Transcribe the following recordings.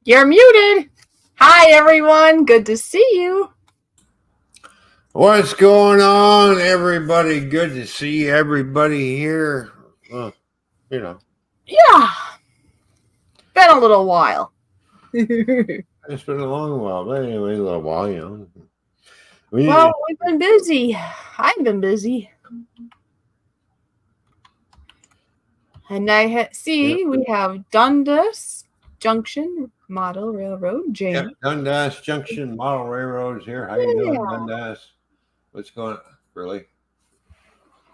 You're muted. Hi, everyone. Good to see you. What's going on, everybody? Good to see everybody here. Well, Yeah. Been a little while. It's been a long while, but anyway, a little while, Well, we've been busy. I've been busy. And we have Dundas Junction Model Railroad, Jane. Yeah, Dundas Junction Model Railroad's here. How you doing, Dundas? What's going on? Really?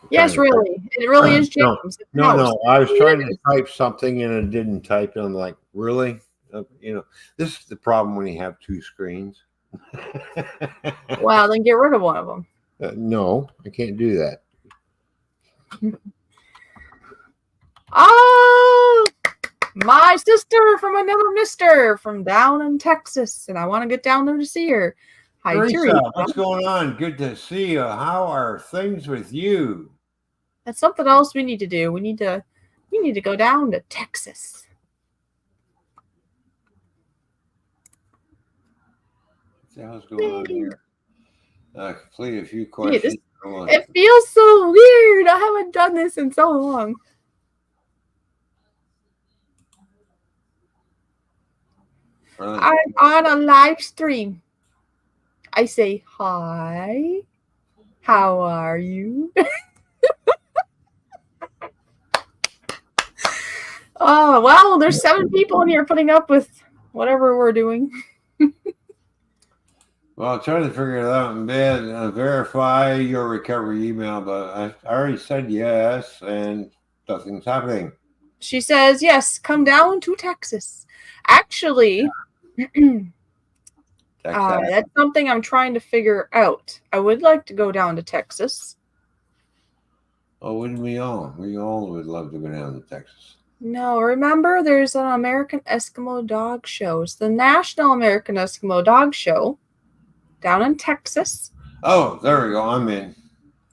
Yes, really. It really is James. No. I was trying to type something and it didn't type. And I'm like, really? This is the problem when you have two screens. Well, then get rid of one of them. No, I can't do that. Oh, my sister from another mister from down in Texas, and I want to get down there to see her. Hi, Teresa, what's going on? Good to see you. How are things with you? That's something else we need to do. We need to go down to Texas. What the hell's going on here? Complete a few questions. It feels so weird. I haven't done this in so long. I'm on a live stream. I say hi. How are you? Oh, well, there's 7 people in here putting up with whatever we're doing. Well, I'll try to figure it out in bed. Verify your recovery email, but I already said yes, and nothing's happening. She says, yes, come down to Texas. Actually, that's something I'm trying to figure out. I would like to go down to Texas. Oh, wouldn't we all? We all would love to go down to Texas. No, remember, there's an American Eskimo Dog Show. It's the National American Eskimo Dog Show down in Texas. Oh, there we go. I'm in.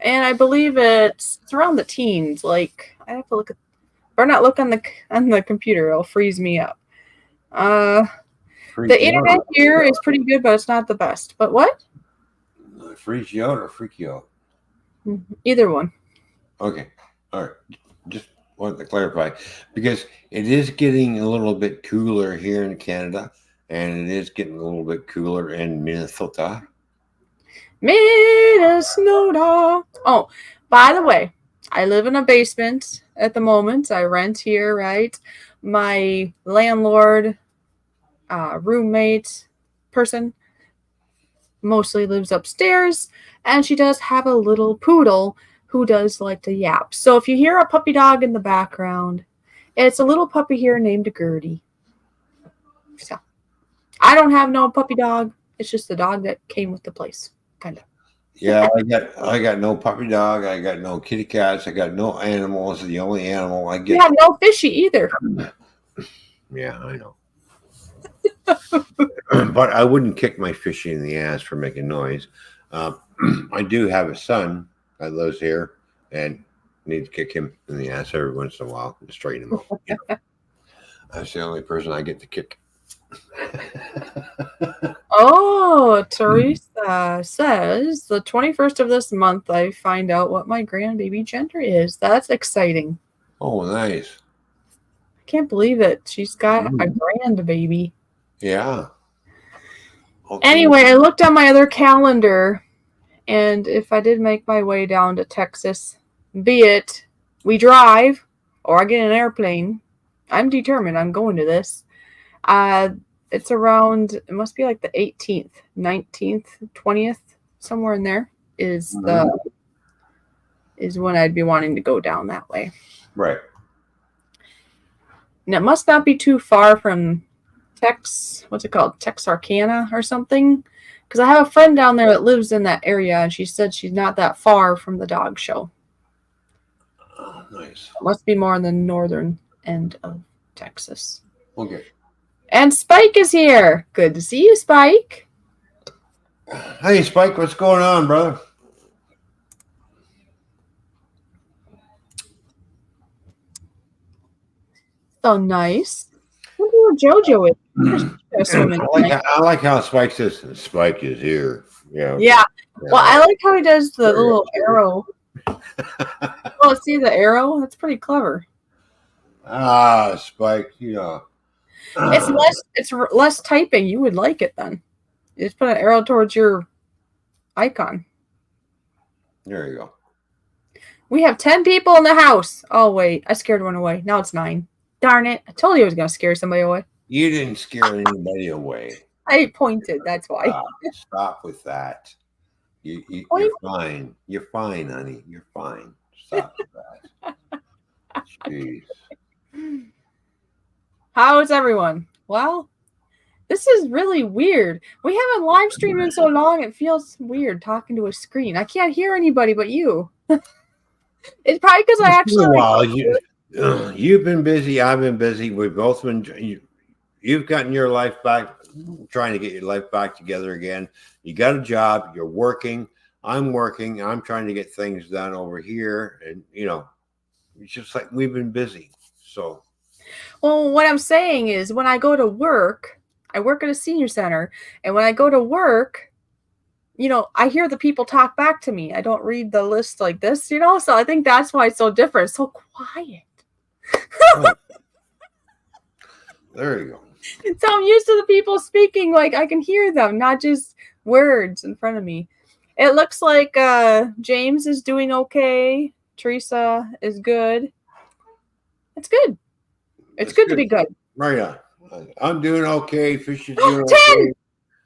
And I believe it's around the teens. Like, I have to look at, or not look on the computer. It'll freeze me up. The internet here is pretty good, but it's not the best. But what? Freeze you out or freak you out? Either one. Okay. All right. Just wanted to clarify because it is getting a little bit cooler here in Canada, and it is getting a little bit cooler in Minnesota. Oh, by the way, I live in a basement at the moment. I rent here, right? My landlord, roommate person mostly lives upstairs, and she does have a little poodle who does like to yap. So if you hear a puppy dog in the background, it's a little puppy here named Gertie. So I don't have no puppy dog. It's just the dog that came with the place, kind of. Yeah, I got no puppy dog. I got no kitty cats. I got no animals. The only animal I get. You have no fishy either. Yeah, I know. But I wouldn't kick my fishy in the ass for making noise. I do have a son that lives here and need to kick him in the ass every once in a while and straighten him out. That's the only person I get to kick. Oh, Teresa says the 21st of this month I find out what my grandbaby gender is. That's exciting. Oh, nice. I can't believe it. She's got a grandbaby. Yeah. Okay. Anyway, I looked on my other calendar, and if I did make my way down to Texas, be it we drive or I get an airplane, I'm determined I'm going to this. It's around, it must be like the 18th, 19th, 20th, somewhere in there is when I'd be wanting to go down that way. Right. And it must not be too far from Texarkana or something. Because I have a friend down there that lives in that area, and she said she's not that far from the dog show. Oh, nice. It must be more on the northern end of Texas. Okay. And Spike is here. Good to see you, Spike. Hey, Spike, what's going on, brother? So nice. What do JoJo is? Swimming. I like how Spike says Spike is here. Yeah. Well, I like how he does the little arrow. Oh, see the arrow? That's pretty clever. Spike, It's less typing. You would like it then. You just put an arrow towards your icon. There you go. We have 10 people in the house. Oh, wait. I scared one away. Now it's 9. Darn it. I told you I was going to scare somebody away. You didn't scare anybody away. I pointed. That's why. Stop with that. You're fine. You're fine, honey. You're fine. Stop with that. Jeez. How is everyone? Well, this is really weird. We haven't live streamed in so long. It feels weird talking to a screen. I can't hear anybody but you. It's probably because I actually. You've been busy. I've been busy. We've both been. You've gotten your life back, trying to get your life back together again. You got a job. You're working. I'm working. I'm trying to get things done over here, and it's just like we've been busy. So. Well, what I'm saying is, when I go to work, I work at a senior center, and when I go to work, I hear the people talk back to me. I don't read the list like this, so I think that's why it's so different. It's so quiet. Oh. There you go. So I'm used to the people speaking, like I can hear them, not just words in front of me. It looks like James is doing okay. Teresa is good. It's good. It's good to be good. Right on. I'm doing okay. Fish is doing 10!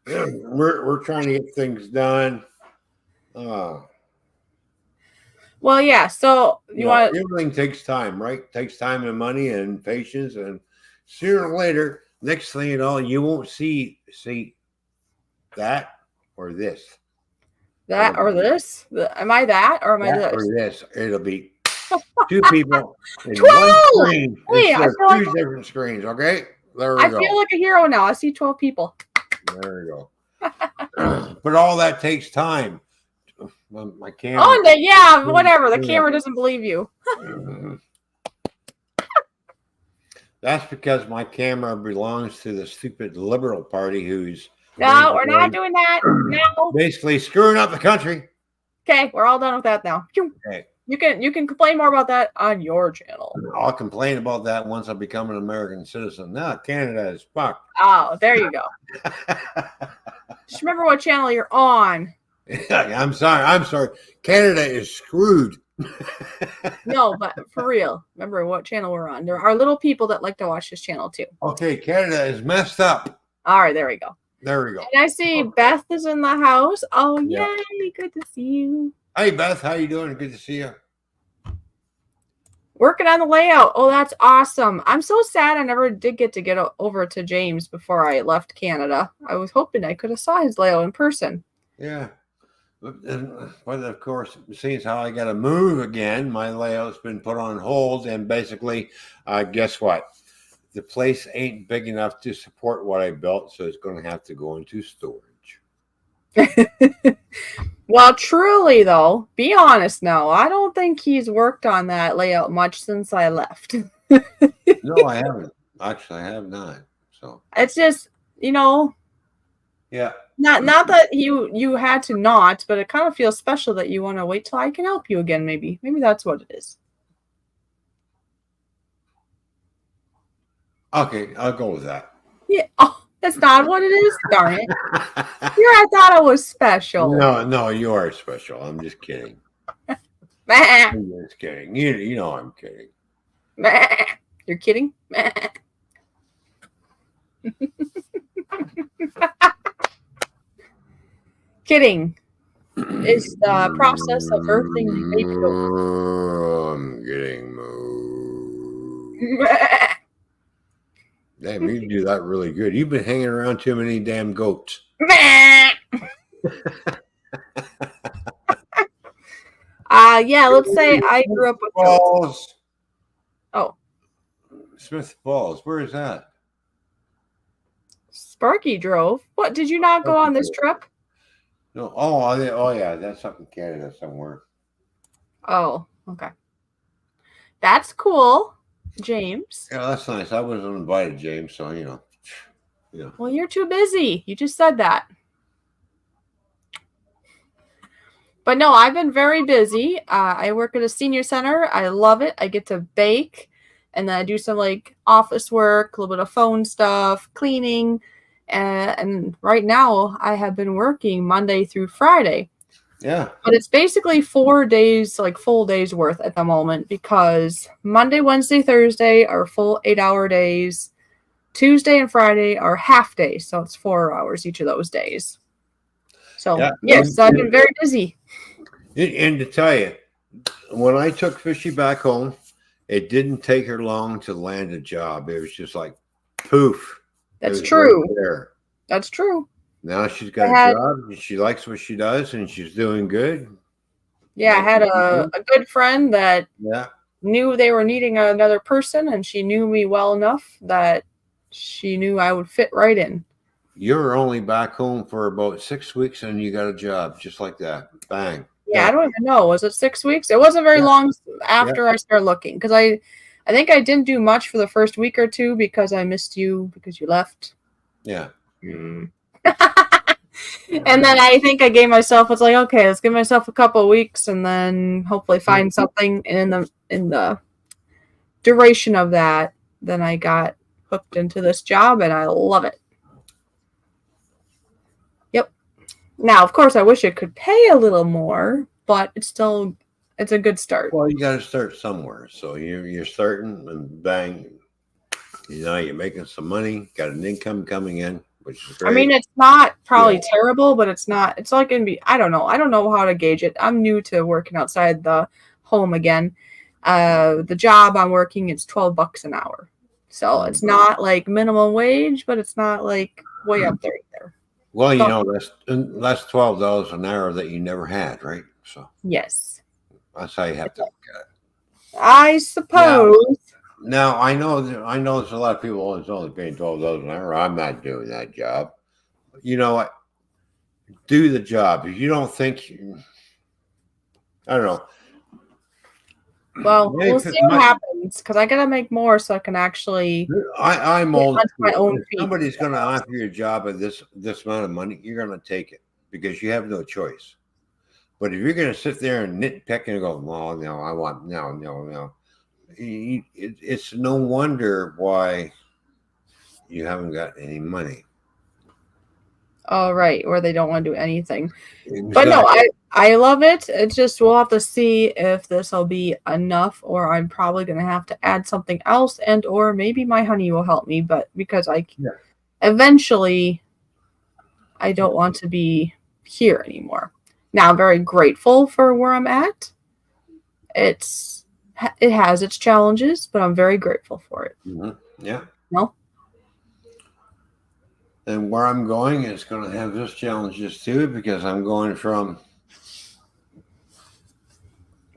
Okay. We're trying to get things done. Well, yeah. So everything takes time, right? Takes time and money and patience, and sooner or later, next thing you know, you won't see that or this. That or this? Am I that or am I this? Or this? It'll be 2 people in 12! one screen. Hey, I feel two different screens. Okay, there we go. I feel like a hero now. I see 12 people. There we go. But all that takes time. My camera. Oh, whatever. The camera doesn't believe you. That's because my camera belongs to the stupid Liberal Party who's. No, we're not doing that. No. Basically screwing up the country. Okay, we're all done with that now. Okay. You can complain more about that on your channel. I'll complain about that once I become an American citizen. Now Canada is fucked. Oh, there you go. Just remember what channel you're on. I'm sorry. Canada is screwed. No, but for real, remember what channel we're on. There are little people that like to watch this channel too. Okay, Canada is messed up. All right, there we go. There we go. And I see Beth is in the house. Oh, yay. Good to see you. Hey, Beth, how you doing? Good to see you. Working on the layout. Oh, that's awesome. I'm so sad I never did get over to James before I left Canada. I was hoping I could have saw his layout in person. Yeah. But of course, seeing how I got to move again, my layout's been put on hold. And basically, guess what? The place ain't big enough to support what I built, so it's going to have to go into storage. Well, truly, though, be honest now. I don't think he's worked on that layout much since I left. No, I haven't. Actually, I have not. So it's just, yeah. Not that you had to not, but it kind of feels special that you want to wait till I can help you again. Maybe that's what it is. Okay, I'll go with that. Yeah. Oh, that's not what it is. Darn it. I thought it was special. No, you are special. I'm just kidding. I'm just kidding. You know I'm kidding. You're kidding? Kidding is the process of earthing the baby goat. I'm getting moved. Damn, you do that really good. You've been hanging around too many damn goats. Yeah, let's say I grew up with Falls. Oh. Smith Falls. Where is that? Sparky drove. What, did you not go on this trip? No. Oh yeah, that's up in Canada somewhere. Oh, okay. That's cool. James. Yeah, that's nice. I wasn't invited, James, so Yeah. Well, you're too busy. You just said that. But no, I've been very busy. I work at a senior center. I love it. I get to bake, and then I do some like office work, a little bit of phone stuff, cleaning. And right now, I have been working Monday through Friday. Yeah. But it's basically 4 days, like full days worth at the moment, because Monday, Wednesday, Thursday are full 8-hour days. Tuesday and Friday are half days, so it's 4 hours each of those days. So, Yeah. yes, I've been very busy. And to tell you, when I took Fishy back home, it didn't take her long to land a job. It was just like poof. That's true. Right there. That's true. Now she's got a job. And she likes what she does, and she's doing good. Yeah, I had a good friend that knew they were needing another person, and she knew me well enough that she knew I would fit right in. You're only back home for about 6 weeks, and you got a job just like that. Bang. Yeah, I don't even know. Was it 6 weeks? It wasn't very long after I started looking, because I think I didn't do much for the first week or two because I missed you because you left. Yeah. And then I think I gave myself, it's like, okay, let's give myself a couple of weeks and then hopefully find something. And in the duration of that, then I got hooked into this job and I love it. Yep. Now, of course, I wish it could pay a little more, but it's a good start. Well, you got to start somewhere. So you're starting and bang, you're making some money, got an income coming in. Which is great. I mean, it's not probably terrible, but it's not going to be, I don't know how to gauge it. I'm new to working outside the home again. The job I'm working, it's $12 an hour. So it's not like minimum wage, but it's not like way up there either. Well, that's $12 an hour that you never had, right? So yes, that's how you have to look at it. I suppose. Now I know there's a lot of people that's only paying $12 an hour. I'm not doing that job. You know what? Do the job. If you don't think, I don't know. Well, we'll see what happens because I gotta make more so I can actually. I'm old. My own feet. If somebody's going to offer you a job at this amount of money, you're going to take it because you have no choice. But if you're going to sit there and nitpick and go, "Well, no, I want no," it's no wonder why you haven't got any money. Oh, right, or they don't want to do anything. Exactly. But no, I love it. It's just we'll have to see if this will be enough, or I'm probably going to have to add something else, and or maybe my honey will help me. But because eventually, I don't want to be here anymore. Now I'm very grateful for where I'm at. It has its challenges, but I'm very grateful for it. Mm-hmm. Yeah. No. And where I'm going is going to have those challenges too, because I'm going from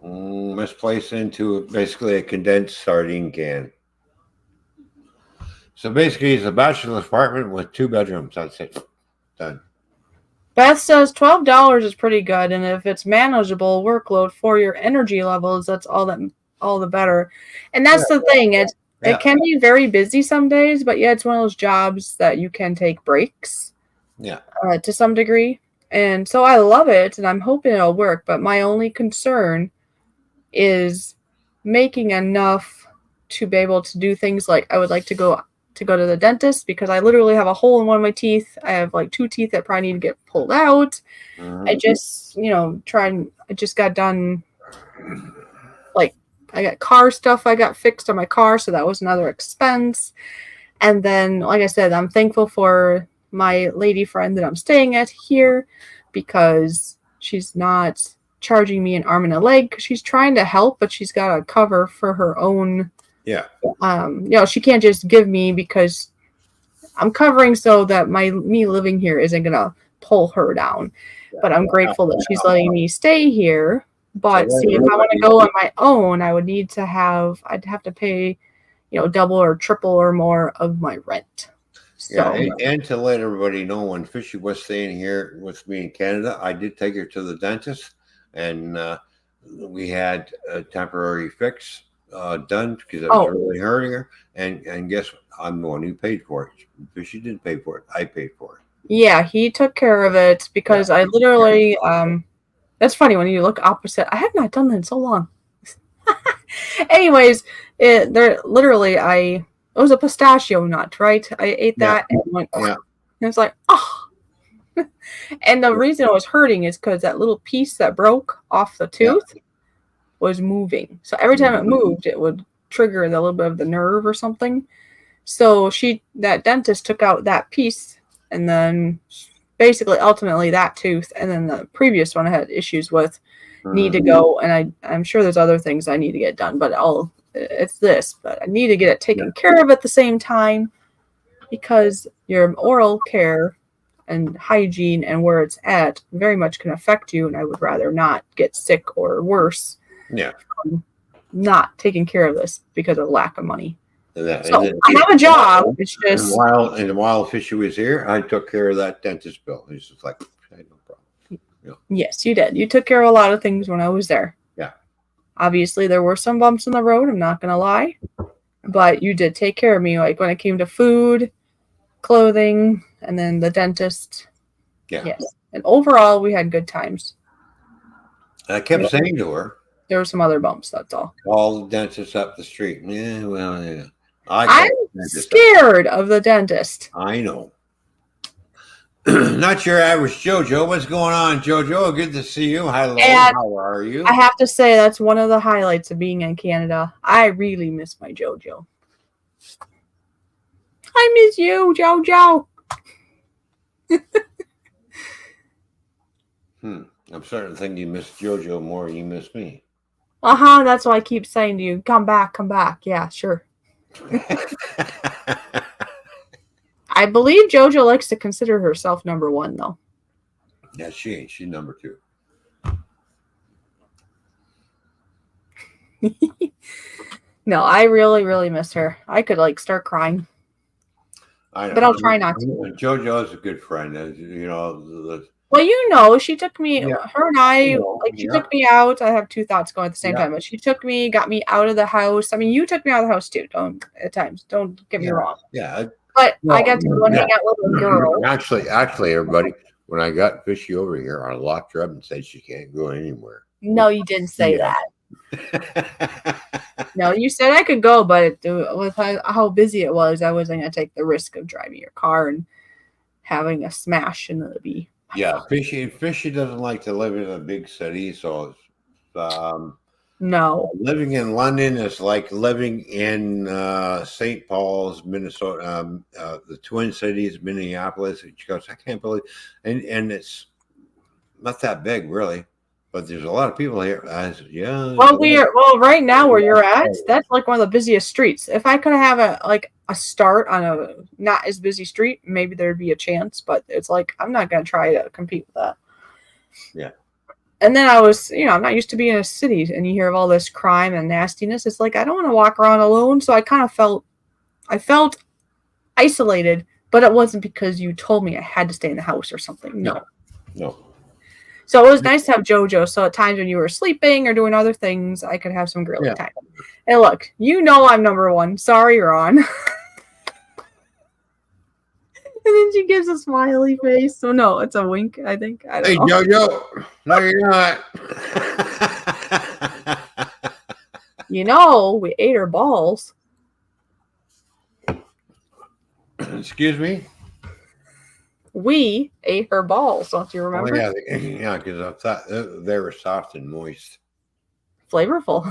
this place into basically a condensed sardine can. So basically, it's a bachelor's apartment with 2 bedrooms. That's it. Done. Beth says $12 is pretty good, and if it's manageable workload for your energy levels, that's all the better. And that's the thing. It can be very busy some days, but it's one of those jobs that you can take breaks. Yeah. To some degree. And so I love it, and I'm hoping it'll work. But my only concern is making enough to be able to do things like I would like to go to the dentist because I literally have a hole in one of my teeth. I have like 2 teeth that probably need to get pulled out. I just, I just got done I got car stuff I got fixed on my car, so that was another expense. And then, like I said, I'm thankful for my lady friend that I'm staying at here because she's not charging me an arm and a leg because she's trying to help, but she's got to cover for her own. Yeah. She can't just give me because I'm covering so that me living here isn't going to pull her down. But I'm grateful that she's letting me stay here. But see, if I want to go on my own, I'd have to pay, double or triple or more of my rent. So. Yeah, and to let everybody know, when Fishy was staying here with me in Canada, I did take her to the dentist, and we had a temporary fix. done because I was really hurting her. And guess what? I'm the one who paid for it. Fishy didn't pay for it. I paid for it. Yeah, he took care of it because I literally that's funny when you look opposite. I have not done that in so long. Anyways, it was a pistachio nut, right? I ate that and it went and it was like, oh. And the reason it was hurting is because that little piece that broke off the tooth was moving. So every time it moved, it would trigger a little bit of the nerve or something. So that dentist took out that piece, and then basically ultimately that tooth, and then the previous one I had issues with need to go, and I'm sure there's other things I need to get done, but it's this, but I need to get it taken care of at the same time, because your oral care and hygiene and where it's at very much can affect you, and I would rather not get sick or worse from not taking care of this because of lack of money. I have a job. It's just while Fishy was here, I took care of that dentist bill. He's just like, hey, no problem. Yeah. Yes, you did. You took care of a lot of things when I was there. Yeah. Obviously, there were some bumps in the road. I'm not gonna lie, but you did take care of me. Like when it came to food, clothing, and then the dentist. Yeah. Yes. And overall, we had good times. I kept saying to her, there were some other bumps. That's all. All the dentists up the street. Yeah, well, yeah. I'm scared of the dentist. I know. Not your average JoJo. What's going on, JoJo? Good to see you. Hello. And how are you? I have to say that's one of the highlights of being in Canada. I really miss my JoJo. I miss you, JoJo. I'm starting to think you miss JoJo more than you miss me. That's why I keep saying to you, come back. Yeah, sure. I believe JoJo likes to consider herself number one, though. Yeah, she ain't. She's number two. No, I really, really miss her. I could start crying. I know. But I'll try not to. JoJo is a good friend. Well, she took me, her and I, she took me out. I have two thoughts going at the same time, but she took me, got me out of the house. I mean, you took me out of the house too, at times. Don't get me wrong. Yeah. But I got to go and hang out with a girl. Actually, everybody, when I got Fishy over here, I locked her up and said she can't go anywhere. No, you didn't say that. No, you said I could go, but with how busy it was, I wasn't going to take the risk of driving your car and having a smash and it'd be. Yeah, Fishy doesn't like to live in a big city, so no. Living in London is like living in St. Paul's, Minnesota, the Twin Cities, Minneapolis. She goes, I can't believe, and it's not that big really, but there's a lot of people here. Well, right now where you're at, that's like one of the busiest streets. If I could have a start on a not as busy street, maybe there'd be a chance, but it's like I'm not going to try to compete with that. Yeah. And then I was, I'm not used to being in a city and you hear of all this crime and nastiness. It's like I don't want to walk around alone, so I kind of felt isolated, but it wasn't because you told me I had to stay in the house or something. No. So it was nice to have JoJo. So at times when you were sleeping or doing other things, I could have some grilling time. And look, I'm number one. Sorry, Ron. And then she gives a smiley face. So no, it's a wink, I think. I don't know. JoJo. No, you're not. We ate her balls. Excuse me? We ate her balls, don't you remember? Oh, yeah, because I thought they were soft and moist. Flavorful.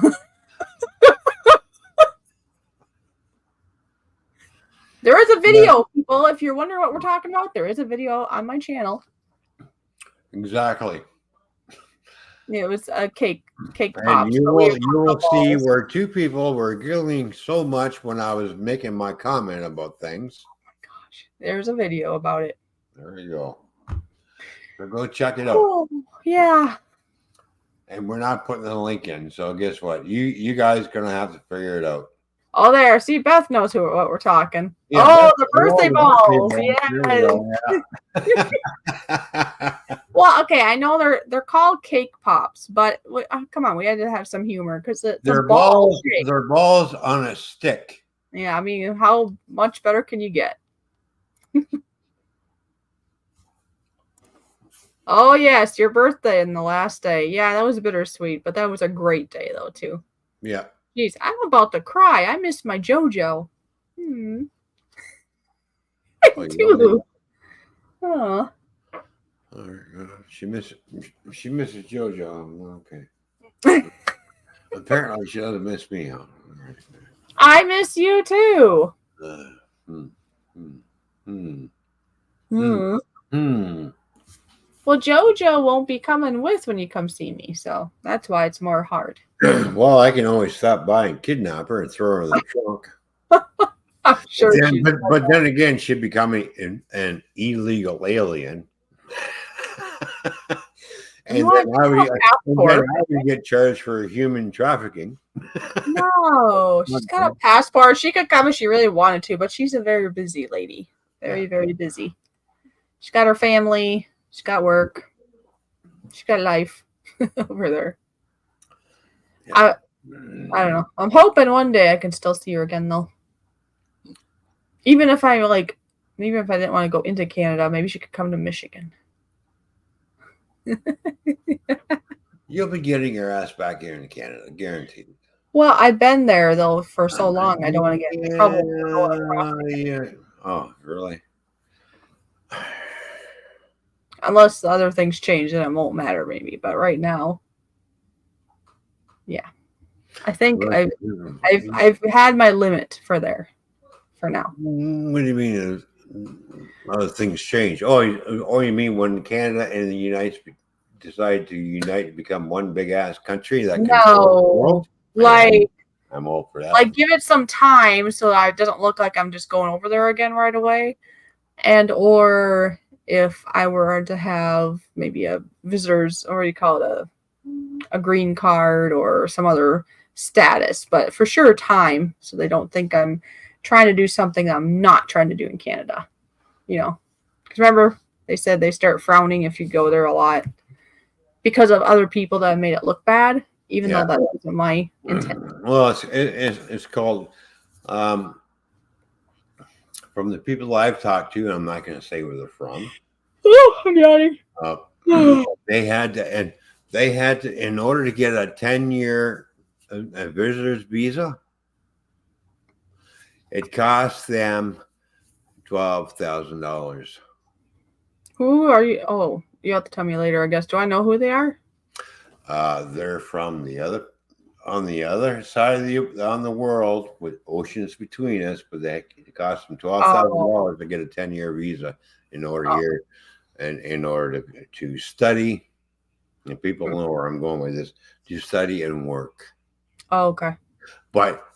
There is a video, people. If you're wondering what we're talking about, there is a video on my channel. Exactly. It was a cake and pops. You will see where two people were giggling so much when I was making my comment about things. Oh my gosh. There's a video about it. There you go. So go check it out. Oh, yeah. And we're not putting the link in, so guess what? You guys gonna have to figure it out. Oh, there. See, Beth knows what we're talking. Yeah, the birthday balls. Yeah. Well, Well, okay, I know they're called cake pops, but come on, we had to have some humor because it's a They're ball balls. shape. They're balls on a stick. Yeah, I mean, how much better can you get? Oh yes, your birthday and the last day. Yeah, that was bittersweet, but that was a great day though too. Yeah. Jeez, I'm about to cry. I miss my JoJo. I Oh, you do. Oh. She misses JoJo. Okay. Apparently, she doesn't miss me. Huh? I miss you too. Well, JoJo won't be coming with when you come see me, so that's why it's more hard. Well, I can always stop by and kidnap her and throw her in the trunk. I'm sure. But then again, she'd become an illegal alien. And then I would get charged for human trafficking. No, she's got a passport. She could come if she really wanted to, but she's a very busy lady. Very busy. She's got her family. She's got work. She's got life over there. Yeah. I don't know. I'm hoping one day I can still see her again, though. Even if I didn't want to go into Canada, maybe she could come to Michigan. You'll be getting your ass back here in Canada, guaranteed. Well, I've been there though for so long. I don't want to get in trouble. Yeah. Oh, really? Unless other things change, then it won't matter, maybe. But right now, yeah, I think I've had my limit for now. What do you mean? Other things change? Oh, you mean when Canada and the United States decide to unite and become one big ass country? That no, like I'm all for that. Like, give it some time so that it doesn't look like I'm just going over there again right away, or if I were to have maybe a visitor's, or what do you call it, a green card or some other status, but for sure time, so they don't think I'm trying to do something that I'm not trying to do in Canada, because remember they said they start frowning if you go there a lot because of other people that have made it look bad, even though that wasn't my intent. Well, it's called from the people I've talked to, and I'm not going to say where they're from. Oh, I'm yawning. They had to, in order to get a 10-year visitor's visa, it cost them $12,000. Who are you? Oh, you have to tell me later, I guess. Do I know who they are? They're from on the other side of on the world, with oceans between us, but it cost them $12,000 to get a 10-year visa in order here, and in order to study. And people know where I'm going with this: to study and work. Oh, okay. But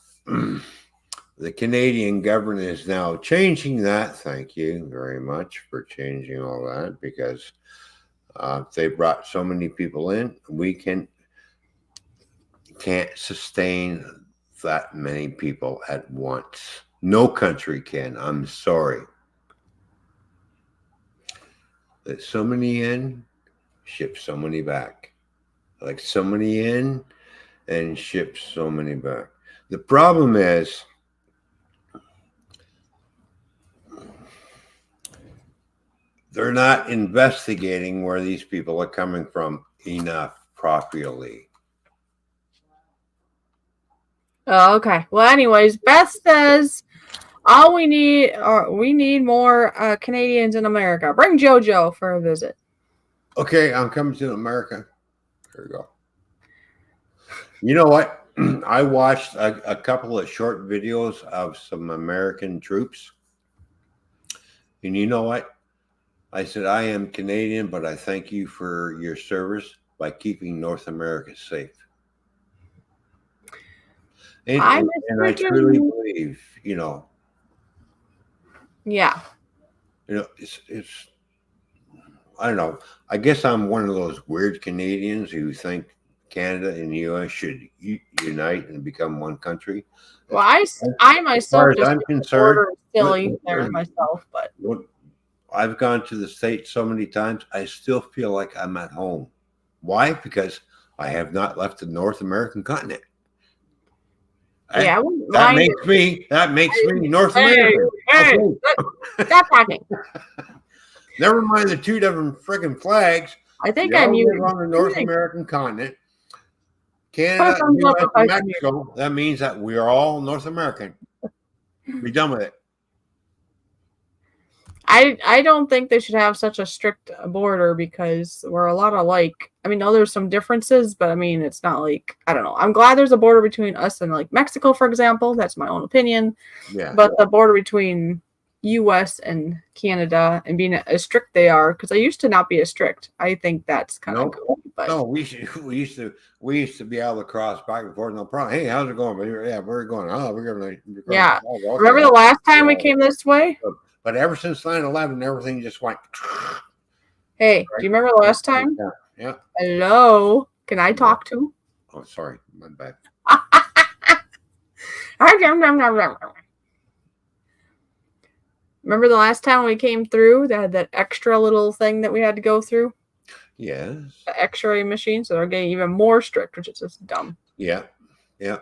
the Canadian government is now changing that. Thank you very much for changing all that, because they brought so many people in. We can't sustain that many people at once. No country can. I'm sorry. Let so many in, ship so many back. Like so many in and ship so many back. The problem is they're not investigating where these people are coming from enough properly. Oh, okay. Well, anyways, Beth says we need more Canadians in America. Bring JoJo for a visit. Okay, I'm coming to America. There we go. You know what? I watched a couple of short videos of some American troops. And you know what? I said, I am Canadian, but I thank you for your service by keeping North America safe. And I truly believe, Yeah. It's I don't know. I guess I'm one of those weird Canadians who think Canada and the U.S. should unite and become one country. Well, I myself, as I'm concerned, silly there myself, but I've gone to the States so many times, I still feel like I'm at home. Why? Because I have not left the North American continent. Yeah, I wouldn't That mind. makes me North Hey, American. hey, Okay. stop talking. Never mind the two different friggin' flags. I think We I all muted. live on the North American continent. Put a Canada, thumbs up US, if I and can hear. Mexico. That means that we are all North American. Be done with it. I don't think they should have such a strict border because we're a lot alike. I mean, no, there's some differences, but I mean, it's not like, I don't know. I'm glad there's a border between us and like Mexico, for example. That's my own opinion. Yeah. But the border between US and Canada and being as strict they are, because I used to not be as strict. I think that's kind of cool. But No, we used to be able to cross back and forth, no problem. Hey, how's it going? Yeah, where are we going? Oh, we're going to yeah. okay. Remember the last time we came this way? But ever since 9/11, everything just went. Hey, do you remember the last time? Yeah. Hello, can I talk to? Oh, sorry, my bad. Remember the last time we came through? They had that extra little thing that we had to go through. Yes. The X-ray machine, so they're getting even more strict, which is just dumb. Yeah. Yeah.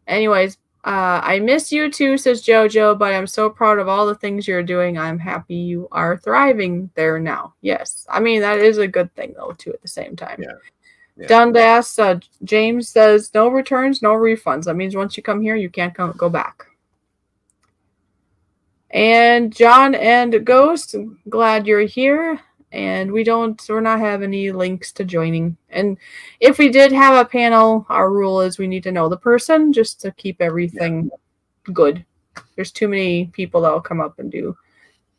Anyways, I miss you too, says JoJo, but I'm so proud of all the things you're doing. I'm happy you are thriving there now. Yes. I mean, that is a good thing, though, too, at the same time. Yeah. Yeah. Dundas, James says, no returns, no refunds. That means once you come here, you can't go back. And John and Ghost, glad you're here. And we're not having any links to joining. And if we did have a panel, our rule is we need to know the person just to keep everything good. There's too many people that will come up and do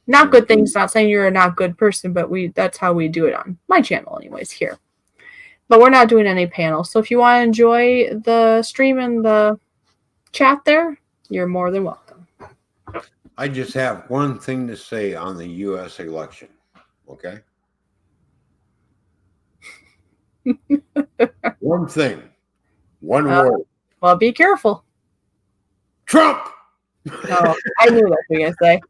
not good things. Not saying you're a not good person, but that's how we do it on my channel anyways here. But we're not doing any panels. So if you want to enjoy the stream and the chat there, you're more than welcome. I just have one thing to say on the U.S. election. Okay. One thing. One word. Well, be careful. Trump. Oh, I knew that you were going to say.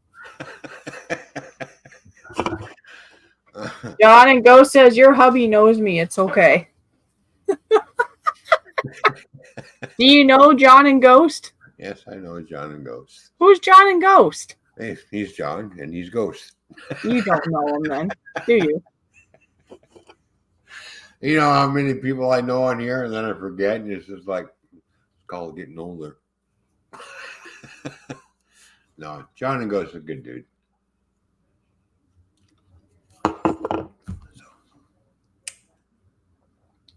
John and Ghost says, your hubby knows me. It's okay. Do you know John and Ghost? Yes, I know John and Ghost. Who's John and Ghost? Hey, he's John and he's Ghost. You don't know him then, do you? You know how many people I know on here and then I forget, and it's just like, it's called getting older. No, John and Ghost is a good dude.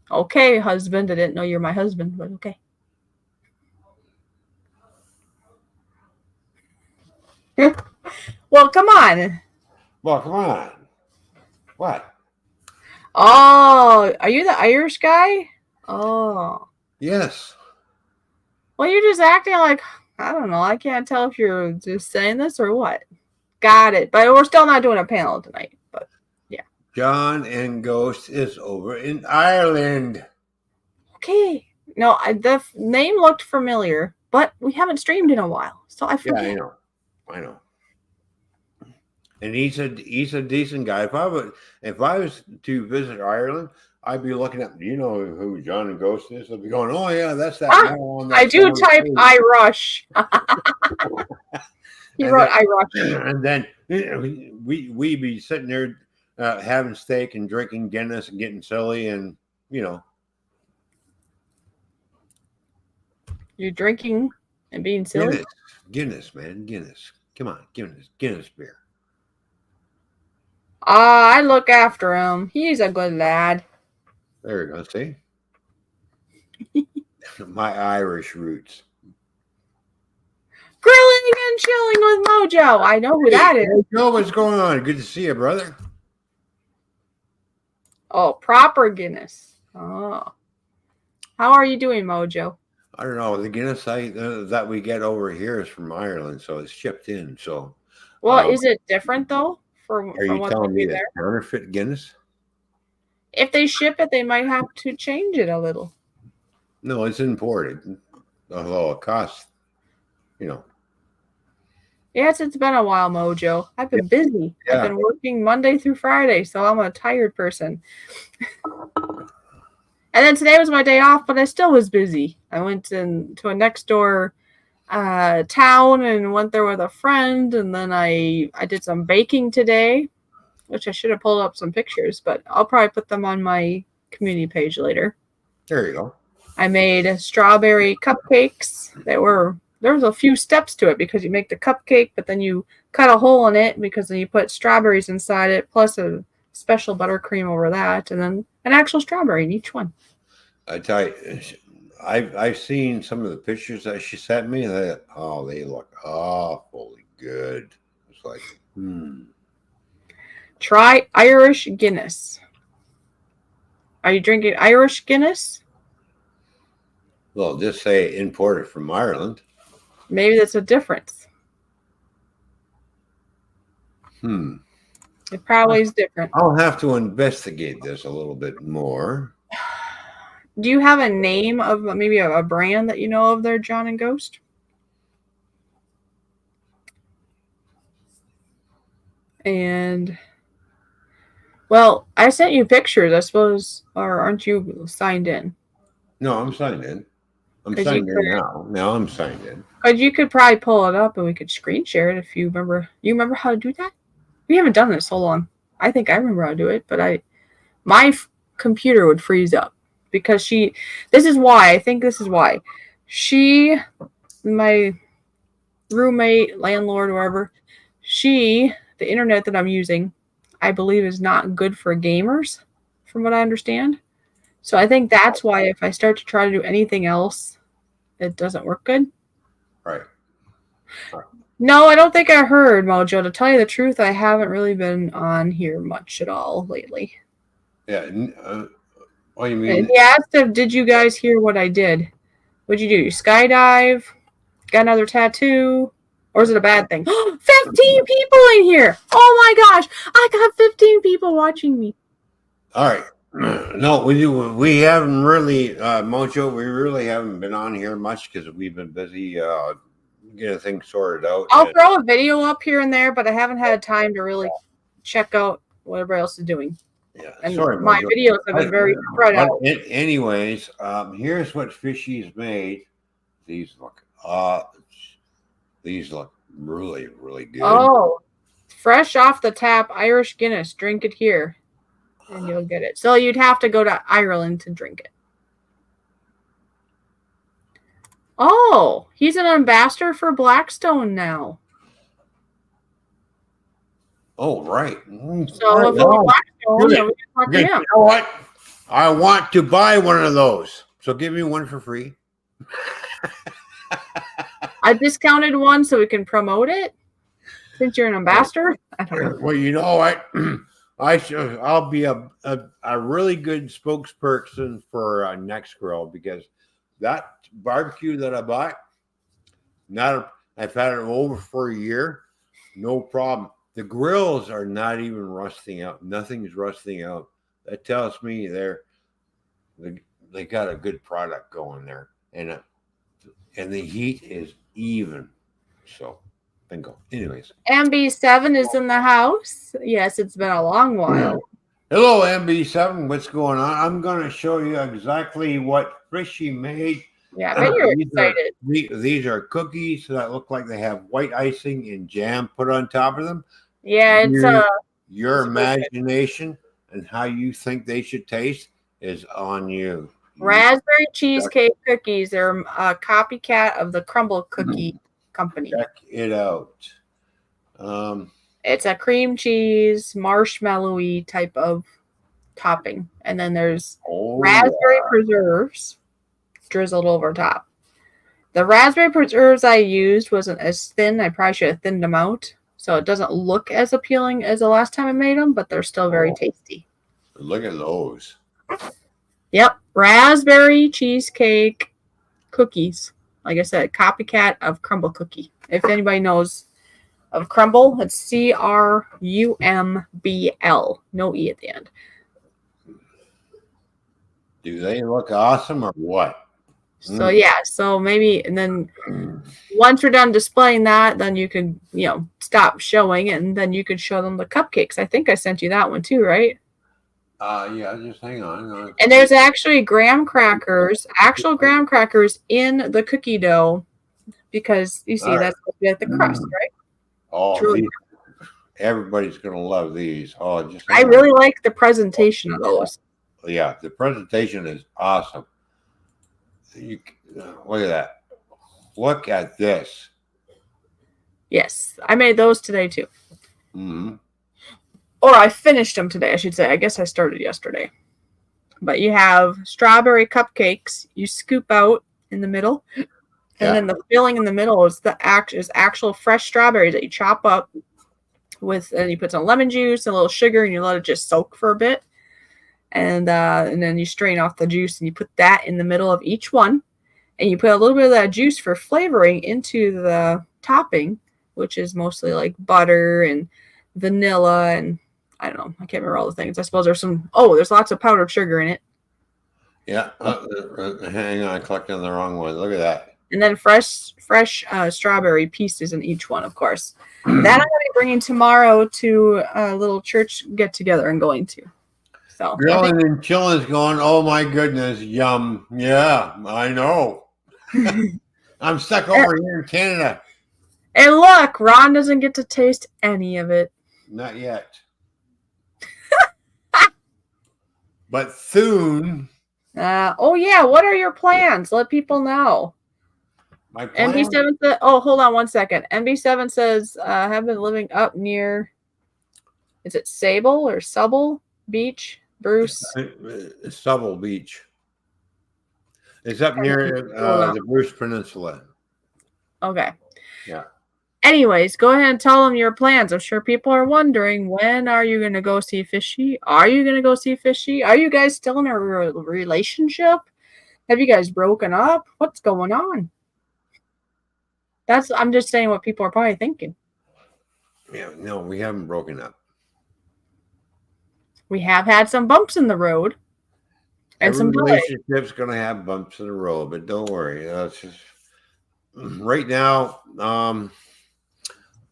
Okay, husband. I didn't know you're my husband, but okay. Well, come on. Well, come on. What? Oh, are you the Irish guy? Oh. Yes. Well, you're just acting like, I don't know. I can't tell if you're just saying this or what. Got it. But we're still not doing a panel tonight. But yeah. John and Ghost is over in Ireland. Okay. No, the name looked familiar, but we haven't streamed in a while. So I forget. Yeah, I know. And he's a decent guy. If I was to visit Ireland, I'd be looking up. Do you know who John and Ghost is? I'd be going, oh yeah, that's that. I do type iRush. He wrote iRush. And then we be sitting there having steak and drinking Guinness and getting silly, and You're drinking and being silly. Guinness, man, Guinness. Come on, Guinness beer. I look after him. He's a good lad. There you go. See? My Irish roots. Grilling and chilling with Mojo. I know who that is. Joe, what's going on? Good to see you, brother. Oh, proper Guinness. Oh. How are you doing, Mojo? I don't know. The Guinness that we get over here is from Ireland, so it's shipped in. So, well, is it different though? From you what telling me there? Counterfeit Guinness? If they ship it, they might have to change it a little. No, it's imported. Although it costs, Yes, it's been a while, Mojo. I've been busy. Yeah. I've been working Monday through Friday, so I'm a tired person. And then today was my day off, but I still was busy. I went to a next door town and went there with a friend, and then I did some baking today, which I should have pulled up some pictures, but I'll probably put them on my community page later. There you go. I made strawberry cupcakes there was a few steps to it because you make the cupcake, but then you cut a hole in it because then you put strawberries inside it, plus a special buttercream over that, and then an actual strawberry in each one. I tell you, I've seen some of the pictures that she sent me. They look awfully good. It's like, Try Irish Guinness. Are you drinking Irish Guinness? Well, just say imported from Ireland. Maybe that's a difference. It probably is different. I'll have to investigate this a little bit more. Do you have a name of maybe a brand that you know of there, John and Ghost? And, well, I sent you pictures, I suppose, or aren't you signed in? No, I'm signed in. I'm signed in now. Now I'm signed in. Because you could probably pull it up and we could screen share it if you remember. You remember how to do that? We haven't done this so long. I think I remember how to do it, but my computer would freeze up because this is why, my roommate, landlord, whatever, the internet that I'm using, I believe is not good for gamers, from what I understand. So I think that's why if I start to try to do anything else, it doesn't work good. Right. No, I don't think I heard, Mojo. To tell you the truth, I haven't really been on here much at all lately. Yeah. What do you mean? He asked if, did you guys hear what I did? What'd you do? You skydive? Got another tattoo? Or is it a bad thing? 15 people in here! Oh my gosh! I got 15 people watching me. All right. No, we haven't really, Mojo, we really haven't been on here much because we've been busy getting things sorted out. I'll throw a video up here and there, but I haven't had time to really check out what everybody else is doing. Yeah, and sorry, my Mojo. videos have been very spread out. Anyways, here's what Fishy's made. These look really, really good. Oh, fresh off the tap Irish Guinness. Drink it here, and you'll get it. So you'd have to go to Ireland to drink it. Oh, he's an ambassador for Blackstone now. Oh, right. So if Blackstone, then we can talk to him. You know what? I want to buy one of those. So give me one for free. I discounted one so we can promote it. Since you're an ambassador, I don't know. Well, you know what? I'll be a really good spokesperson for Next Grill because that barbecue that I bought, I've had it over for a year, no problem. The grills are not even rusting out. Nothing's rusting out. That tells me they got a good product going there, and the heat is even. So, bingo. Anyways, MB7 is in the house. Yes, it's been a long while. Hello, MB7. What's going on? I'm going to show you exactly what Fishy made. Yeah, I bet you're excited. These are cookies that look like they have white icing and jam put on top of them. Yeah, it's your imagination and how you think they should taste is on you. Raspberry cheesecake cookies. They're a copycat of the Crumble Cookie Company. Check it out. It's a cream cheese, marshmallowy type of topping. And then there's raspberry preserves drizzled over top. The raspberry preserves I used wasn't as thin. I probably should have thinned them out. So it doesn't look as appealing as the last time I made them, but they're still very tasty. Look at those. Yep. Raspberry cheesecake cookies. Like I said, copycat of Crumble Cookie. If anybody knows of Crumble, it's CRUMBL. No E at the end. Do they look awesome or what? So yeah, so maybe, and then once we're done displaying that, then you can, stop showing, and then you can show them the cupcakes. I think I sent you that one too, right? Yeah, just hang on. And there's actually actual graham crackers in the cookie dough, because you see that's at the crust, right? Oh, really everybody's gonna love these. Oh, I really like the presentation of those. Yeah, the presentation is awesome. Look at that. Look at this. Yes, I made those today too. Mm-hmm. Or I finished them today, I should say. I guess I started yesterday. But you have strawberry cupcakes. You scoop out in the middle, and then the filling in the middle is actual fresh strawberries that you chop up and you put some lemon juice and a little sugar, and you let it just soak for a bit, and then you strain off the juice, and you put that in the middle of each one, and you put a little bit of that juice for flavoring into the topping, which is mostly like butter and vanilla and I don't know. I can't remember all the things. I suppose there's lots of powdered sugar in it. Yeah. Hang on, I clicked on the wrong one. Look at that. And then fresh strawberry pieces in each one, of course. That I'm going to be bringing tomorrow to a little church get together and going to. So grilling and chilling is going, oh my goodness, yum. Yeah, I know. I'm stuck over here in Canada. And look, Ron doesn't get to taste any of it. Not yet. But soon. Oh yeah, what are your plans? Let people know. My plan? MB7 says, hold on one second. MB7 says, have been living up near, is it Sable or Subble Beach, Bruce? Subble Beach. It's up near the Bruce Peninsula. Okay. Yeah. Anyways, go ahead and tell them your plans. I'm sure people are wondering, when are you going to go see Fishy? Are you going to go see Fishy? Are you guys still in a relationship? Have you guys broken up? What's going on? I'm just saying what people are probably thinking. Yeah, no, we haven't broken up. We have had some bumps in the road. And every relationship's going to have bumps in the road, but don't worry. It's just right now.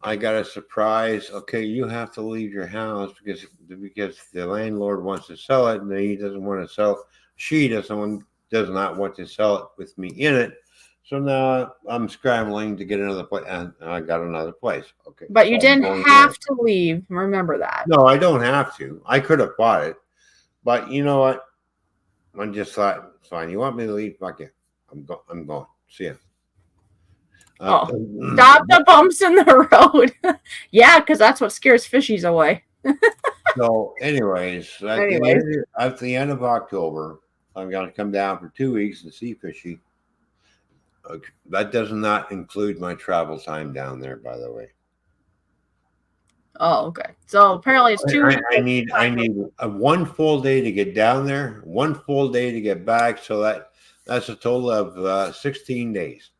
I got a surprise. Okay, you have to leave your house because the landlord wants to sell it, and he doesn't want to sell. She does not want to sell it with me in it. So now I'm scrambling to get another place, and I got another place. Okay, but you didn't have to leave. Remember that. No, I don't have to. I could have bought it, but you know what? I just thought, fine. You want me to leave? Fuck it. I'm going. See ya. Stop the bumps in the road. Yeah, because that's what scares fishies away. So, anyways, at the end of October, I'm going to come down for 2 weeks to see Fishy. That does not include my travel time down there, by the way. Oh, okay. So apparently it's 2 weeks. I need a 1 full day to get down there, 1 full day to get back. So that's a total of 16 days.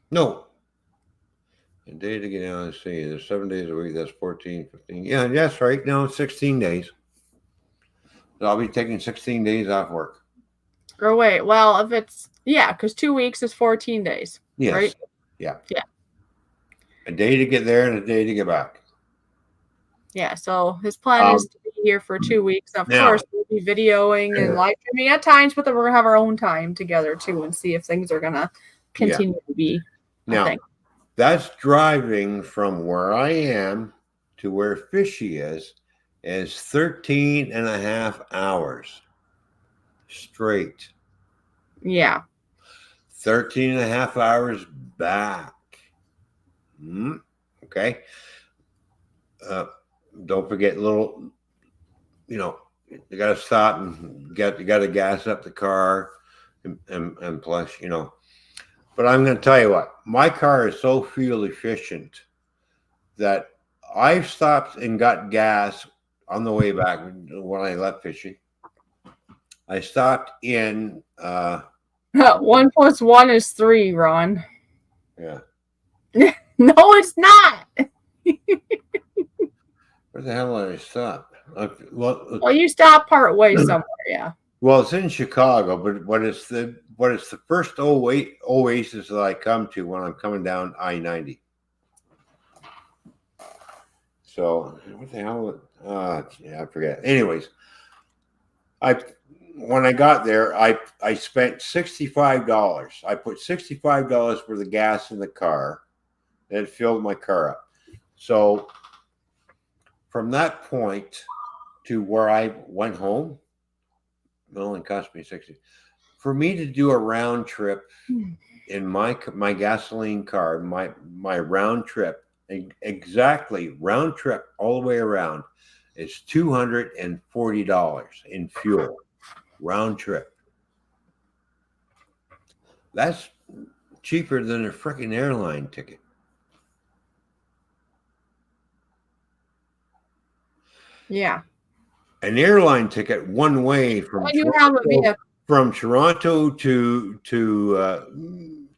No. A day to get down and see. There's 7 days a week. That's 14, 15. Yeah, that's right. No, 16 days. So I'll be taking 16 days off work. Or wait, well, if it's, because 2 weeks is 14 days. Yes. Right? Yeah. Yeah. A day to get there and a day to get back. Yeah, so his plan is to be here for 2 weeks. Of course, we'll be videoing and live streaming at times, but then we're going to have our own time together too and see if things are going to continue to be. Now, that's driving from where I am to where Fishy is 13 and a half hours straight. Yeah. 13 and a half hours back. Okay. Don't forget you got to stop and you got to gas up the car and plus, But I'm going to tell you what, my car is so fuel efficient that I've stopped and got gas on the way back when I left Fishy. I stopped in 1 + 1 is 3, Ron. Yeah. No, it's not. Where the hell did I stop? Well, you stopped part way somewhere, yeah. Well, it's in Chicago, but it's the first oasis that I come to when I'm coming down I-90. So what the hell? Yeah, I forget. Anyways, when I got there, I spent $65. I put $65 for the gas in the car, and it filled my car up. So from that point to where I went home, it only cost me 60. For me to do a round trip in my gasoline car, my round trip, exactly round trip all the way around, is $240 in fuel round trip. That's cheaper than a freaking airline ticket. Yeah. An airline ticket one way from Toronto to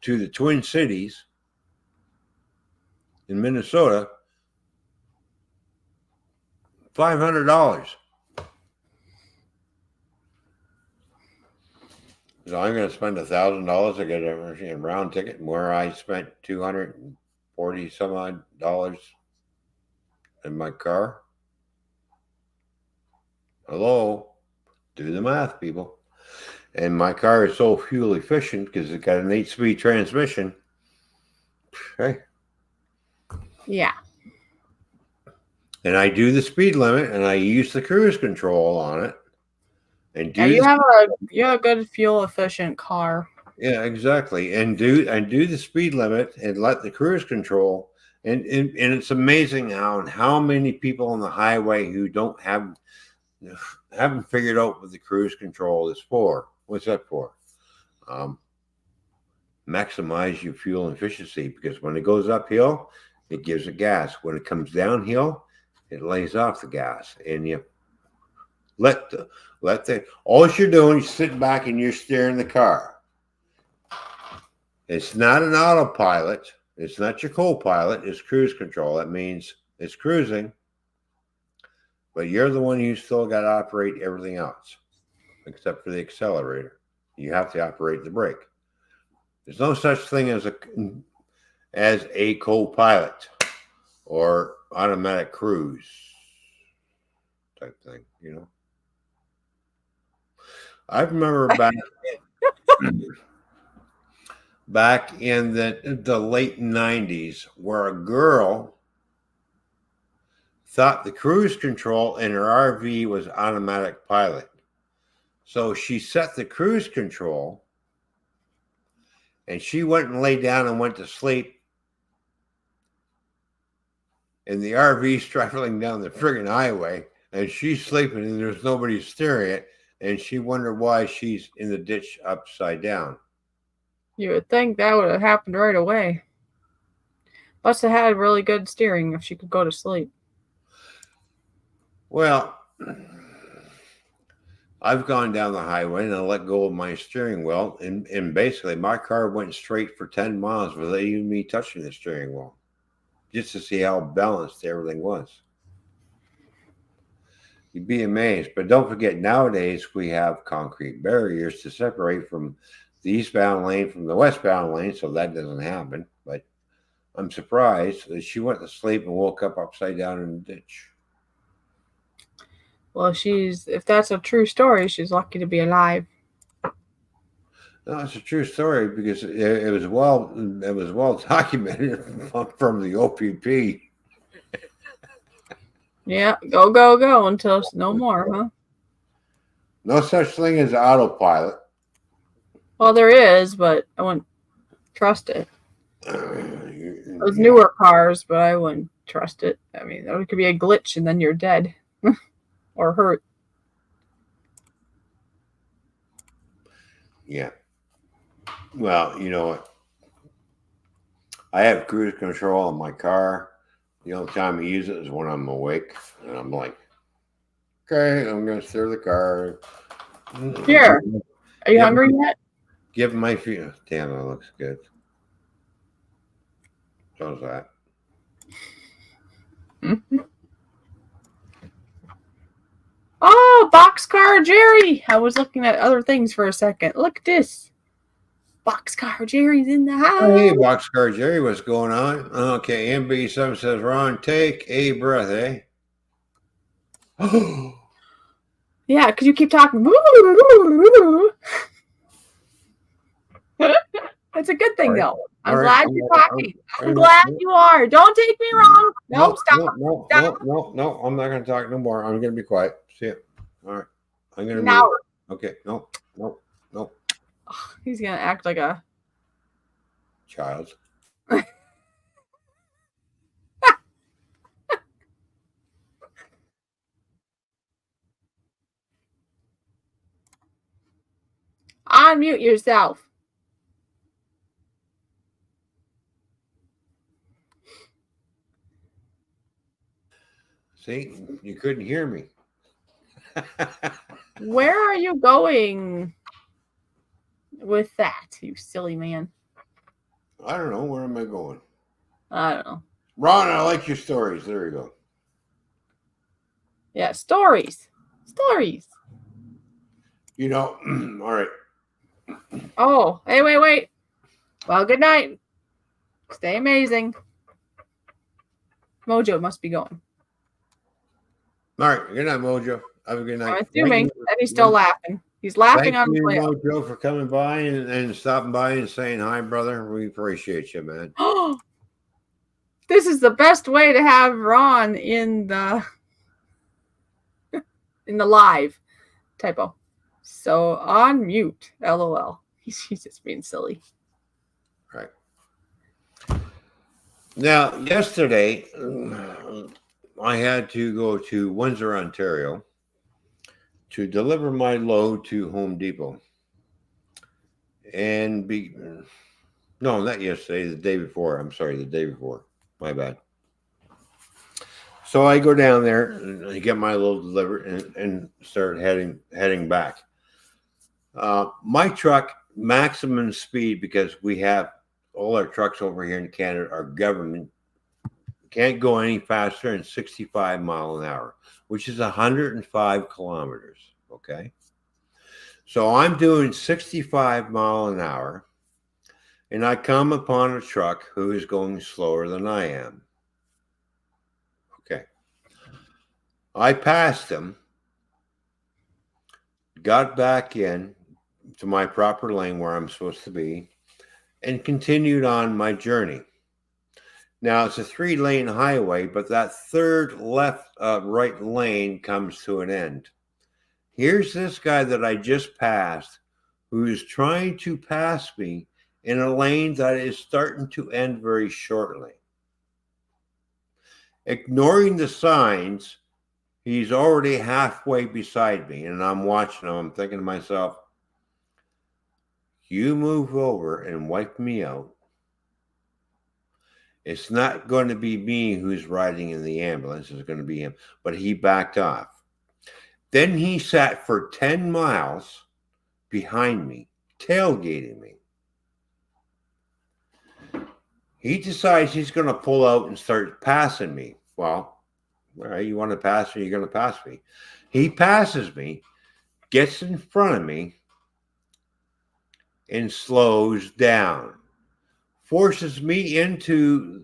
the Twin Cities in Minnesota, $500. So I'm going to spend $1,000 to get a round ticket, where I spent $240 some odd dollars in my car. Hello, do the math, people. And my car is so fuel efficient because it's got an 8-speed transmission. Okay. Yeah. And I do the speed limit, and I use the cruise control on it. And do you have a good fuel efficient car. Yeah, exactly. And do the speed limit and let the cruise control. And it's amazing how many people on the highway who haven't figured out what the cruise control is for. What's that for? Maximize your fuel efficiency, because when it goes uphill, it gives it gas. When it comes downhill, it lays off the gas, and you all you're doing is sitting back and you're steering the car. It's not an autopilot. It's not your co-pilot. It's cruise control. That means it's cruising, but you're the one who's still got to operate everything else, except for the accelerator. You have to operate the brake. There's no such thing as a co-pilot or automatic cruise type thing, I remember back in the late 90s, where a girl thought the cruise control in her RV was automatic pilot. So she set the cruise control, and she went and lay down and went to sleep. And the RV's traveling down the friggin' highway, and she's sleeping, and there's nobody steering it. And she wondered why she's in the ditch upside down. You would think that would have happened right away. Must have had really good steering if she could go to sleep. Well, I've gone down the highway and I let go of my steering wheel, and basically my car went straight for 10 miles without even me touching the steering wheel, just to see how balanced everything was. You'd be amazed. But don't forget, nowadays we have concrete barriers to separate from the eastbound lane from the westbound lane, so that doesn't happen. But I'm surprised that she went to sleep and woke up upside down in the ditch. Well, if that's a true story, she's lucky to be alive. No, it's a true story, because it was well documented from the OPP. Yeah, go until it's no more, huh? No such thing as autopilot. Well, there is, but I wouldn't trust it. Those newer cars, but I wouldn't trust it. I mean, there could be a glitch and then you're dead or hurt. Yeah. Well, you know what? I have cruise control on my car. The only time I use it is when I'm awake, and I'm like, okay, I'm going to steer the car. Here. Are you hungry yet? Give my feet. Damn, that looks good. How's that? Oh, Oh, Boxcar Jerry! I was looking at other things for a second. Look at this. Boxcar Jerry's in the house. Oh, hey, Boxcar Jerry, what's going on? Okay, MB7 says, Ron, take a breath, eh? Yeah, because you keep talking. It's a good thing, though. I'm glad you're talking. I'm glad you are. Don't take me wrong. Nope, stop. No, I'm not going to talk no more. I'm going to be quiet. See it. All right. I'm going to Now. Okay. No. He's going to act like a child. Unmute yourself. See, you couldn't hear me. Where are you going with that, you silly man? I don't know. Where am I going? I don't know. Ron, I like your stories. There you go. Yeah, stories. You know, all right. Oh, hey, wait. Well, good night. Stay amazing. Mojo must be going. All right. Good night, Mojo. Have a good night. I'm assuming that he's still laughing. He's laughing on the play. Thank you, Mojo, for coming by and stopping by and saying hi, brother. We appreciate you, man. This is the best way to have Ron in the live. Typo. So on mute. LOL. He's just being silly. Right. Now, yesterday, I had to go to Windsor, Ontario to deliver my load to Home Depot. And no, not yesterday, the day before. I'm sorry, the day before. My bad. So I go down there and I get my load delivered and start heading back. My truck maximum speed, because we have all our trucks over here in Canada are government, can't go any faster than 65 miles an hour, which is 105 kilometers. Okay. So I'm doing 65 miles an hour and I come upon a truck who is going slower than I am. Okay. I passed him, got back in to my proper lane where I'm supposed to be, and continued on my journey. Now, it's a 3-lane highway, but that third right lane comes to an end. Here's this guy that I just passed who is trying to pass me in a lane that is starting to end very shortly. Ignoring the signs, he's already halfway beside me, and I'm watching him. I'm thinking to myself, you move over and wipe me out. It's not going to be me who's riding in the ambulance. It's going to be him. But he backed off. Then he sat for 10 miles behind me, tailgating me. He decides he's going to pull out and start passing me. Well, all right, you want to pass me, you're going to pass me. He passes me, gets in front of me, and slows down. Forces me into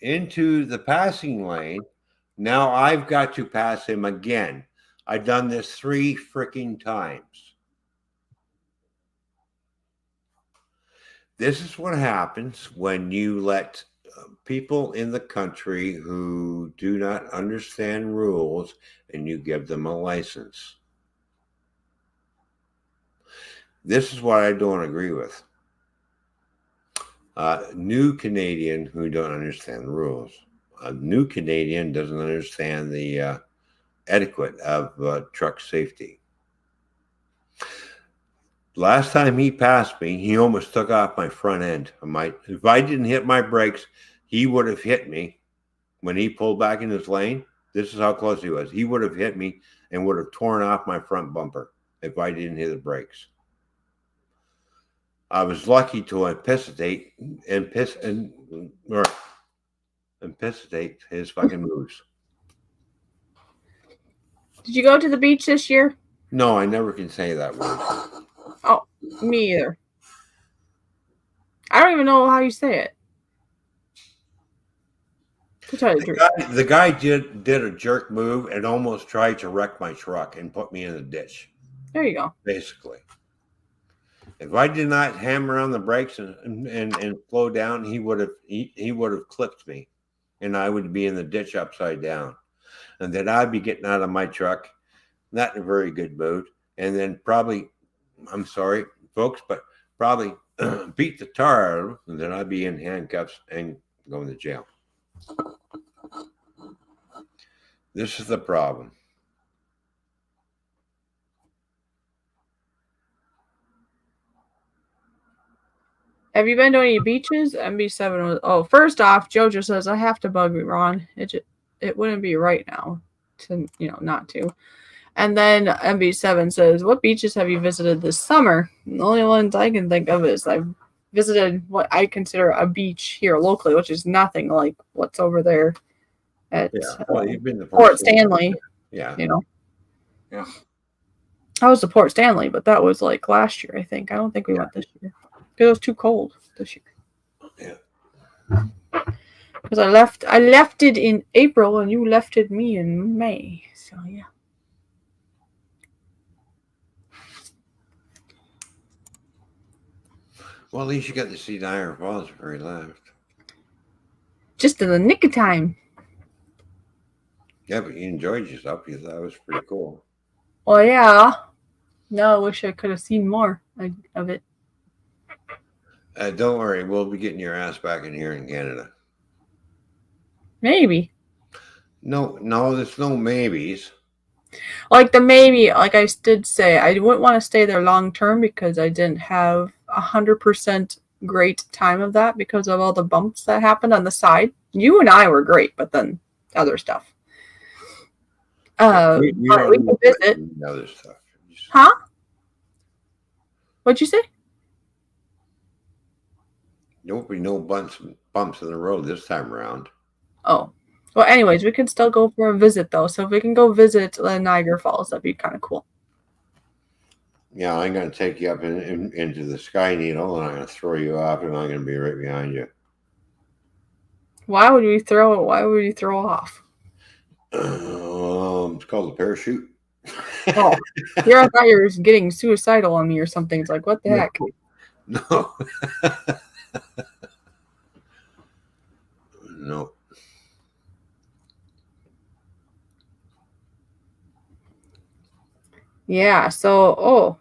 the passing lane. Now I've got to pass him again. I've done this 3 freaking times. This is what happens when you let people in the country who do not understand rules and you give them a license. This is what I don't agree with. New Canadian who don't understand the rules. A new Canadian doesn't understand the etiquette of truck safety. Last time he passed me, he almost took off my front end. If I didn't hit my brakes, he would have hit me when he pulled back in his lane. This is how close he was. He would have hit me and would have torn off my front bumper if I didn't hit the brakes. I was lucky to anticipate his fucking moves. Did you go to the beach this year? No, I never can say that word. Oh, me either. I don't even know how you say it. To tell you the truth. The guy did a jerk move and almost tried to wreck my truck and put me in the ditch. There you go. Basically, if I did not hammer on the brakes and slow down, he would have clipped me, and I would be in the ditch upside down, and then I'd be getting out of my truck, not in a very good mood, and then probably, I'm sorry, folks, but probably beat the tar out of him, and then I'd be in handcuffs and going to jail. This is the problem. Have you been to any beaches? MB7 was. Oh, first off, JoJo says I have to bug Ron. It wouldn't be right now to not to. And then MB7 says, "What beaches have you visited this summer?" And the only ones I can think of is I've visited what I consider a beach here locally, which is nothing like what's over there at you've been to Port Stanley. Yeah. Yeah. I was to Port Stanley, but that was like last year, I think. I don't think we went this year. It was too cold this year. Yeah. Because I left it in April and you left it me in May. So yeah. Well, at least you got to see Niagara Falls before you left. Just in the nick of time. Yeah, but you enjoyed yourself. You thought it was pretty cool. Well, yeah. No, I wish I could have seen more of it. Don't worry, we'll be getting your ass back in here in Canada. Maybe. No, there's no maybes. Like the maybe, like I did say, I wouldn't want to stay there long term because I didn't have 100% great time of that because of all the bumps that happened on the side. You and I were great, but then other stuff. We can visit. Other stuff. Huh? What'd you say? There won't be no bumps in the road this time around. Oh. Well, anyways, we can still go for a visit, though. So if we can go visit Niagara Falls, that'd be kind of cool. Yeah, I'm going to take you up into the Sky Needle, and I'm going to throw you off, and I'm going to be right behind you. Why would you throw off? It's called a parachute. Oh, here I thought you were getting suicidal on me or something. It's like, what the heck? No. No. Yeah, so,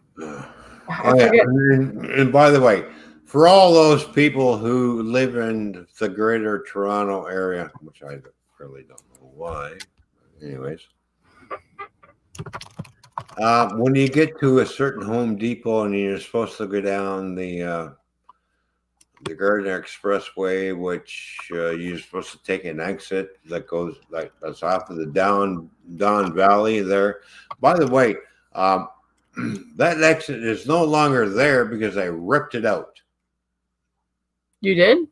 I forget. And by the way, for all those people who live in the greater Toronto area, which I really don't know why, anyways, when you get to a certain Home Depot and you're supposed to go down the Gardiner Expressway, which you're supposed to take an exit that goes that's off of the Don Valley there. By the way, that exit is no longer there because I ripped it out. You did?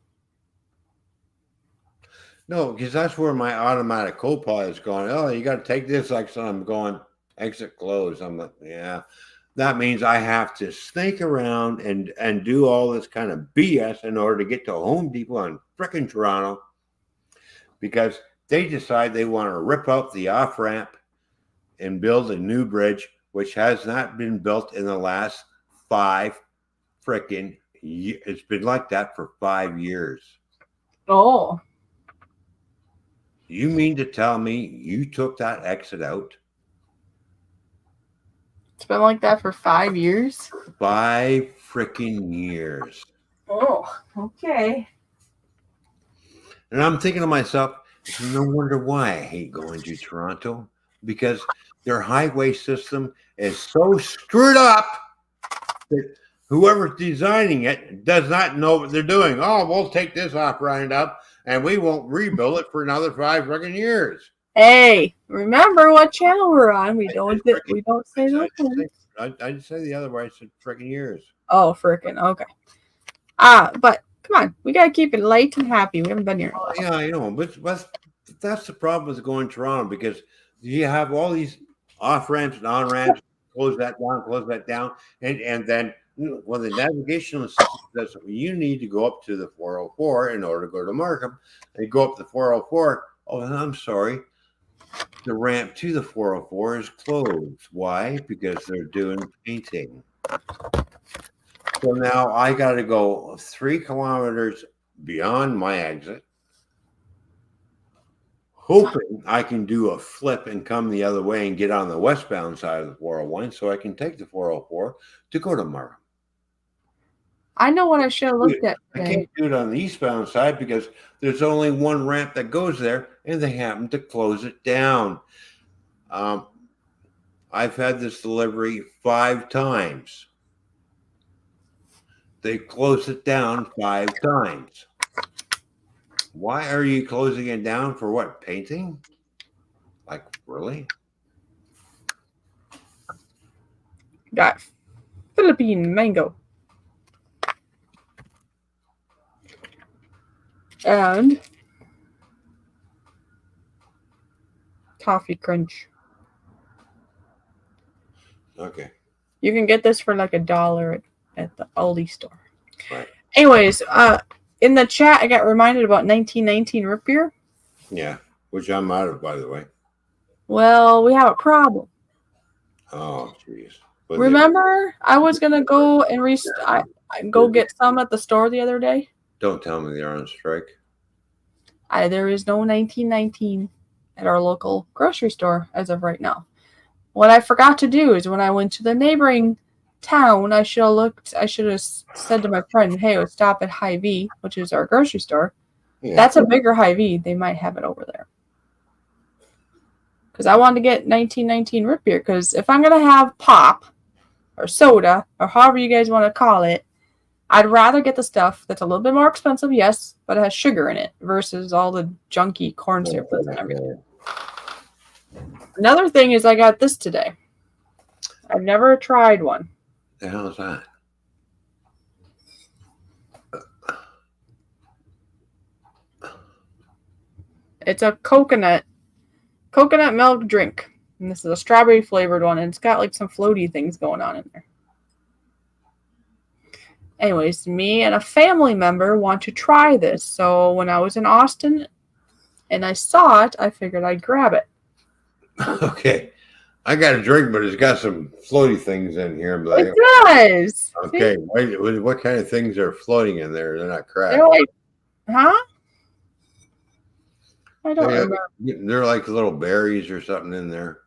No, because that's where my automatic co-pilot is going. Oh, you got to take this exit. I'm going exit closed. I'm like, yeah. That means I have to snake around and do all this kind of BS in order to get to Home Depot in frickin' Toronto because they decide they want to rip out the off-ramp and build a new bridge, which has not been built in the last 5 frickin' years. It's been like that for 5 years. Oh. You mean to tell me you took that exit out? It's been like that for 5 years? 5 frickin' years. Oh, okay. And I'm thinking to myself, no wonder why I hate going to Toronto, because their highway system is so screwed up that whoever's designing it does not know what they're doing. Oh, we'll take this off right up and we won't rebuild it for another 5 frickin' years. Hey, remember what channel we're on. We don't say those things. I didn't say the other way. I said frickin' years. Oh, frickin'. Okay. But come on. We got to keep it light and happy. We haven't been here. Yeah, I know. But that's the problem with going to Toronto because you have all these off ramps and on ramps. Close that down, and then when the navigational system says you need to go up to the 404 in order to go to Markham, and you go up the 404. Oh, I'm sorry. The ramp to the 404 is closed. Why? Because they're doing painting. So now I got to go 3 kilometers beyond my exit, hoping I can do a flip and come the other way and get on the westbound side of the 401 so I can take the 404 to go to Markham. I know what I should have looked at I today. can't do it on the eastbound side because there's only one ramp that goes there, and they happen to close it down. I've had this delivery 5 times. They closed it down 5 times. Why are you closing it down for what? Painting? Like, really? Got Philippine mango. And toffee crunch. Okay. You can get this for like $1 at the Aldi store. Right. Anyways, in the chat, I got reminded about 1919 root beer. Yeah, which I'm out of, by the way. Well, we have a problem. Oh, jeez. Remember, I was gonna go and I go get some at the store the other day. Don't tell me they're on strike. There is no 1919 at our local grocery store as of right now. What I forgot to do is when I went to the neighboring town, I should have said to my friend, hey, let's stop at Hy-Vee, which is our grocery store. Yeah. That's a bigger Hy-Vee. They might have it over there. Because I wanted to get 1919 root beer. Because if I'm going to have pop or soda or however you guys want to call it, I'd rather get the stuff that's a little bit more expensive, yes, but it has sugar in it versus all the junky corn syrup and everything. Another thing is I got this today. I've never tried one. The hell is that? It's a coconut milk drink. And this is a strawberry flavored one, and it's got like some floaty things going on in there. Anyways, me and a family member want to try this. So when I was in Austin and I saw it, I figured I'd grab it. Okay. I got a drink, but it's got some floaty things in here. Like, it does. Okay. What kind of things are floating in there? They're not crap. They're like, huh? I don't remember. They're like little berries or something in there.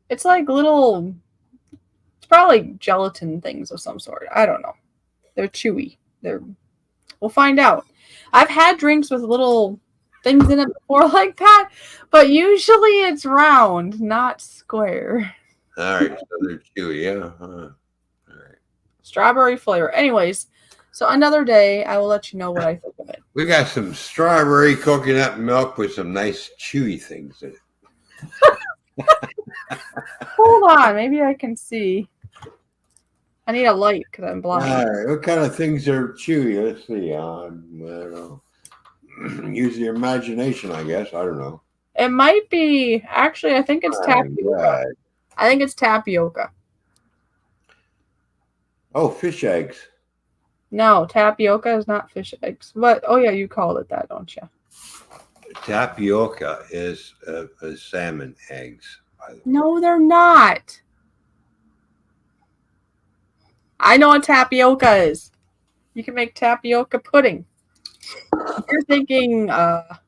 It's like it's probably gelatin things of some sort. I don't know. They're chewy. We'll find out. I've had drinks with little things in it before like that, but usually it's round, not square. All right, so they're chewy, yeah. All right. Strawberry flavor. Anyways, so another day I will let you know what I think of it. We got some strawberry coconut milk with some nice chewy things in it. Hold on, maybe I can see. I need a light because I'm blind. All right, what kind of things are chewy? Let's see. I don't know. Use your imagination, I guess. I don't know. It might be. Actually, I think it's tapioca. God. I think it's tapioca. Oh, fish eggs. No, tapioca is not fish eggs. But oh yeah, you called it that, don't you? Tapioca is salmon eggs. No, they're not. I know what tapioca is. You can make tapioca pudding. You're thinking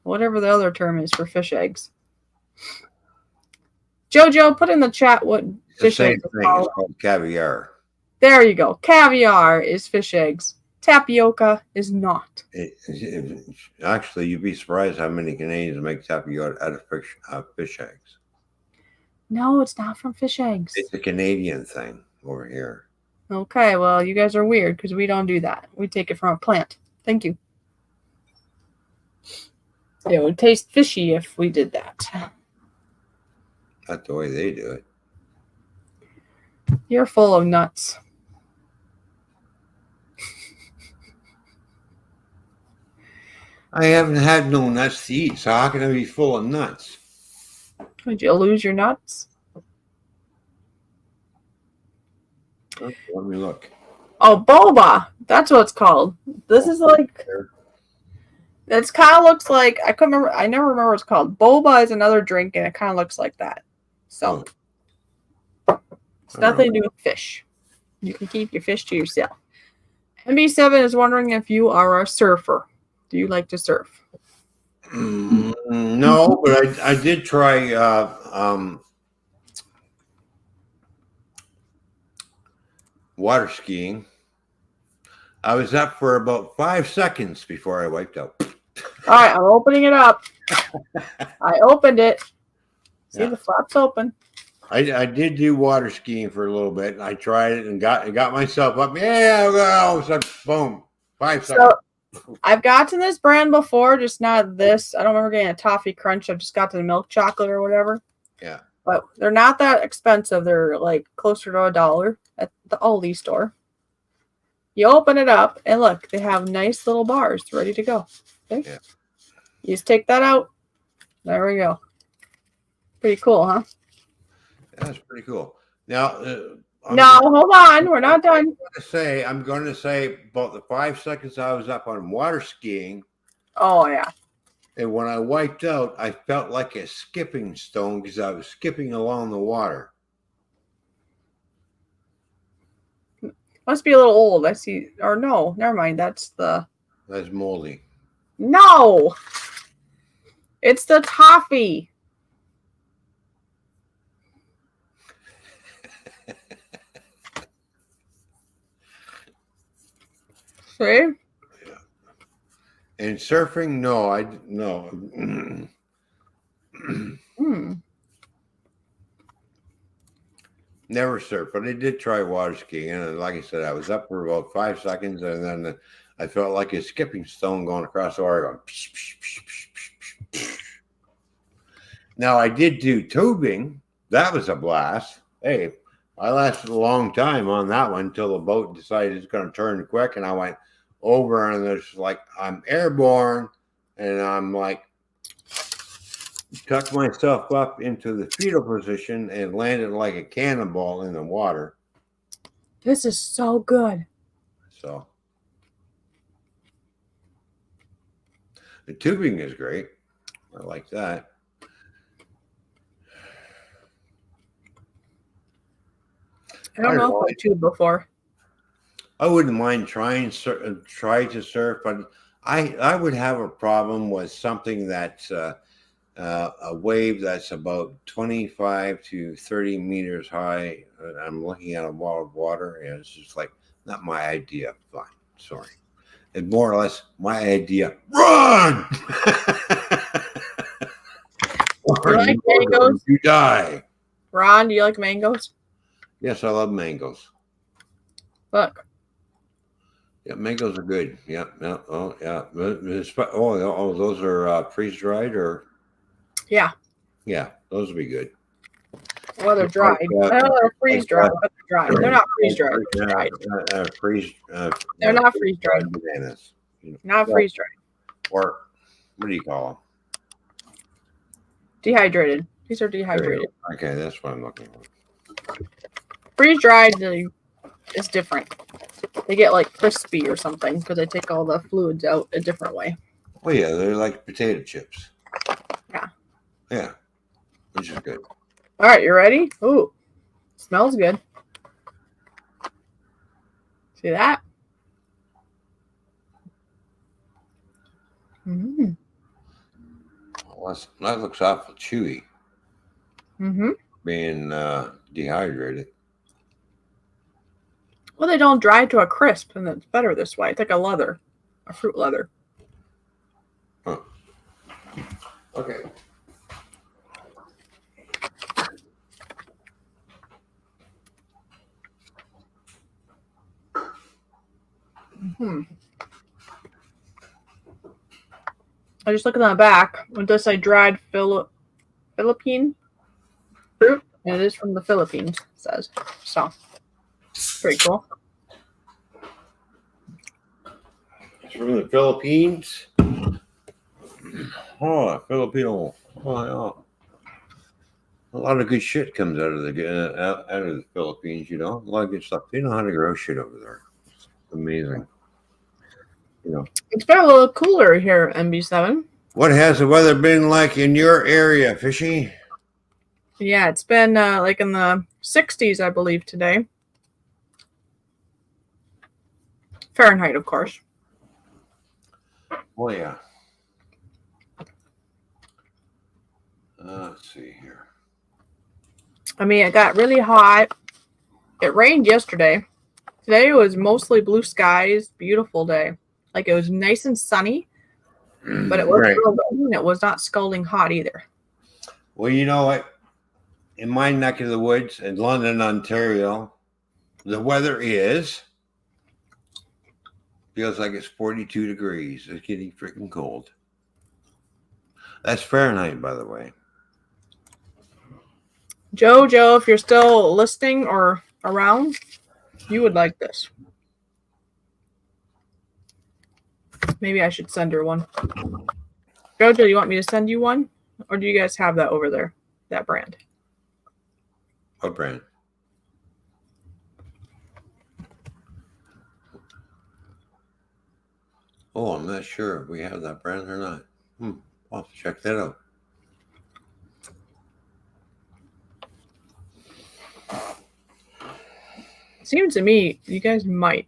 whatever the other term is for fish eggs. Jojo, put in the chat what fish eggs are called. It's called caviar. There you go. Caviar is fish eggs. Tapioca is not. Actually, you'd be surprised how many Canadians make tapioca out of fish eggs. No, it's not from fish eggs. It's a Canadian thing over here. Okay, well, you guys are weird because we don't do that. We take it from a plant. Thank you. It would taste fishy if we did that. Not the way they do it. You're full of nuts. I haven't had no nuts to eat, so how can I be full of nuts? Would you lose your nuts? Let me look. Oh, boba. That's what it's called. This is like it's kind of looks like I couldn't remember. I never remember what it's called. Boba is another drink, and it kind of looks like that. So it's nothing to do with fish. You can keep your fish to yourself. MB7 is wondering if you are a surfer. Do you like to surf? No, but I did try water skiing. I was up for about 5 seconds before I wiped out. All right, I'm opening it up. I opened it. See, Yeah. the flap's open. I did do water skiing for a little bit. I tried it and got myself up. Yeah, all of a sudden, boom, 5 seconds. So I've gotten this brand before, just not this. I don't remember getting a toffee crunch. I've just got the milk chocolate or whatever. Yeah. But they're not that expensive. They're like closer to $1 at the Aldi store. You open it up and look, they have nice little bars ready to go. Okay. Yeah. You just take that out. There we go. Pretty cool, huh? That's pretty cool. Now, No, hold on. We're not done. I'm going to say about the 5 seconds I was up on water skiing. Oh, yeah. And when I wiped out, I felt like a skipping stone because I was skipping along the water. Must be a little old. I see. Or no, never mind. That's moldy. No! It's the toffee. See? Yeah. And surfing, no. Never surfed, but I did try water skiing. And like I said, I was up for about 5 seconds, and then I felt like a skipping stone going across the water. Going, psh, psh, psh, psh, psh, psh. Now, I did do tubing. That was a blast. Hey, I lasted a long time on that one until the boat decided it's going to turn quick, and I went over, and there's like I'm airborne, and I'm like tucked myself up into the fetal position and landed like a cannonball in the water. This is so good. So the tubing is great. I like that. I don't know if I've tubed before. I wouldn't mind try to surf, but I would have a problem with something that's a wave that's about 25 to 30 meters high. I'm looking at a wall of water, and it's just like not my idea. Fine, sorry. It's more or less my idea. Run! You like mangoes? You die. Ron, do you like mangoes? Yes, I love mangoes. Look. Yeah, mangoes are good. Yeah. Oh, yeah. Oh, those are freeze dried or? Yeah. Yeah, those would be good. Well, they're dried. They're freeze dried, but they're dried. They're not freeze dried. They're dried. They're not freeze dried. Bananas. Not freeze dried. Or what do you call them? Dehydrated. These are dehydrated. Okay, that's what I'm looking for. Freeze dried is different. They get like crispy or something because they take all the fluids out a different way. Oh yeah, they're like potato chips. Yeah. Yeah, which is good. All right, you ready? Ooh, smells good. See that? Mm-hmm. Well, that looks awful chewy. Mm-hmm. Being dehydrated. Well, they don't dry to a crisp, and it's better this way. It's like a fruit leather. Huh. Okay. Mm-hmm. I just look at the back. It does say dried Philippine fruit, and it is from the Philippines. It says so. Pretty cool. It's from the Philippines. Oh, Filipino. Oh, yeah. A lot of good shit comes out of the Philippines. A lot of good stuff. They know how to grow shit over there. It's amazing. It's been a little cooler here at MB7. What has the weather been like in your area, Fishy? Yeah, it's been like in the 60s, I believe, today. Fahrenheit, of course. Oh, yeah. Let's see here. I mean, it got really hot. It rained yesterday. Today was mostly blue skies, beautiful day. Like it was nice and sunny, but it wasn't real rainy. It was not scalding hot either. Well, you know what? In my neck of the woods in London, Ontario, the weather feels like it's 42 degrees. It's getting freaking cold. That's Fahrenheit, by the way. Jojo, if you're still listening or around, you would like this. Maybe I should send her one. Jojo, you want me to send you one? Or do you guys have that over there? That brand? What brand? Oh, I'm not sure if we have that brand or not. I'll have to check that out. Seems to me you guys might.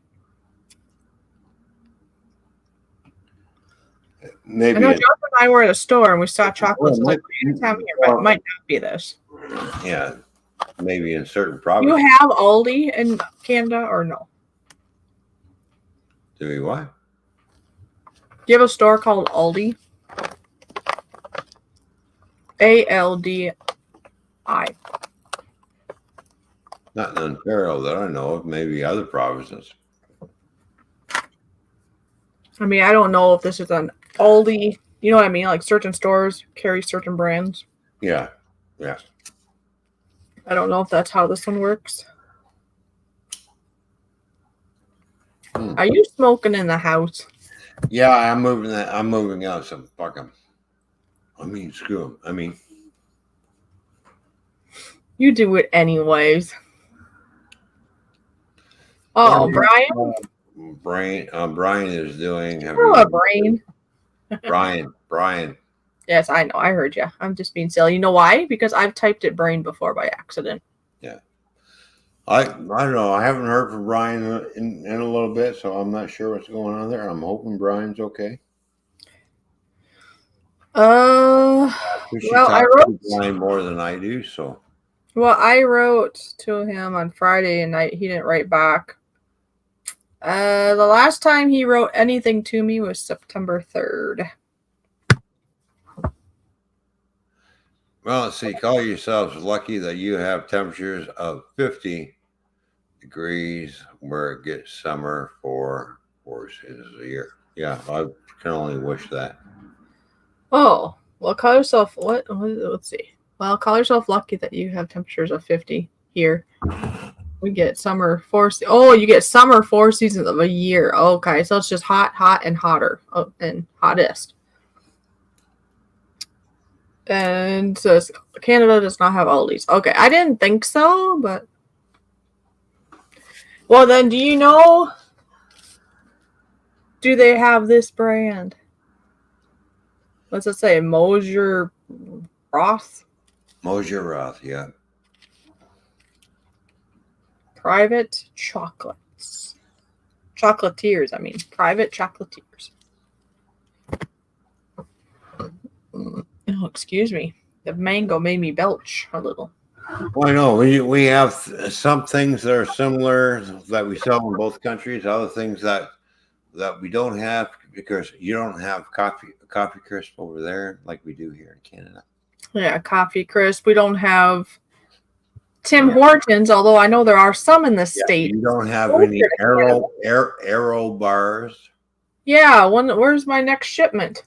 Maybe. I know Jojo and I were at a store and we saw chocolates. Like, it might not be this. Yeah, maybe in certain provinces. You have Aldi in Canada or no? Do we what? Do you have a store called Aldi? A-L-D-I. Not in Ontario that I know of. Maybe other provinces. I mean, I don't know if this is an Aldi. You know what I mean? Like certain stores carry certain brands. Yeah. Yeah. I don't know if that's how this one works. Are you smoking in the house? Yeah, I'm moving out. So fuck them. Screw them. You do it anyways. Oh, Brian? Brian is doing. Brain. Brian. Yes, I know. I heard you. I'm just being silly. You know why? Because I've typed it brain before by accident. Yeah. I don't know. I haven't heard from Brian in a little bit, so I'm not sure what's going on there. I'm hoping Brian's okay. Well, I wrote Brian more than I do, so. Well, I wrote to him on Friday and he didn't write back. The last time he wrote anything to me was September 3rd. Well, let's see. Call yourselves lucky that you have temperatures of 50 degrees where it gets summer for 4 seasons a year. Yeah, I can only wish that. Oh, well, call yourself what? Let's see. Well, call yourself lucky that you have temperatures of 50 here. We get summer you get summer 4 seasons of a year. Okay, so it's just hot, hot, and hotter, and hottest. And says Canada does not have all these. Okay, I didn't think so, but well, then, do you know? Do they have this brand? What's it say? Mosier Roth? Mosier Roth, yeah. Private chocolates. Chocolatiers, I mean. Private chocolatiers. Oh, excuse me. The mango made me belch a little. Well, I know. We have some things that are similar that we sell in both countries. Other things that we don't have because you don't have coffee crisp over there like we do here in Canada. Yeah, coffee crisp. We don't have Tim Hortons, although I know there are some in the state. You don't have any Aero bars. Yeah, where's my next shipment?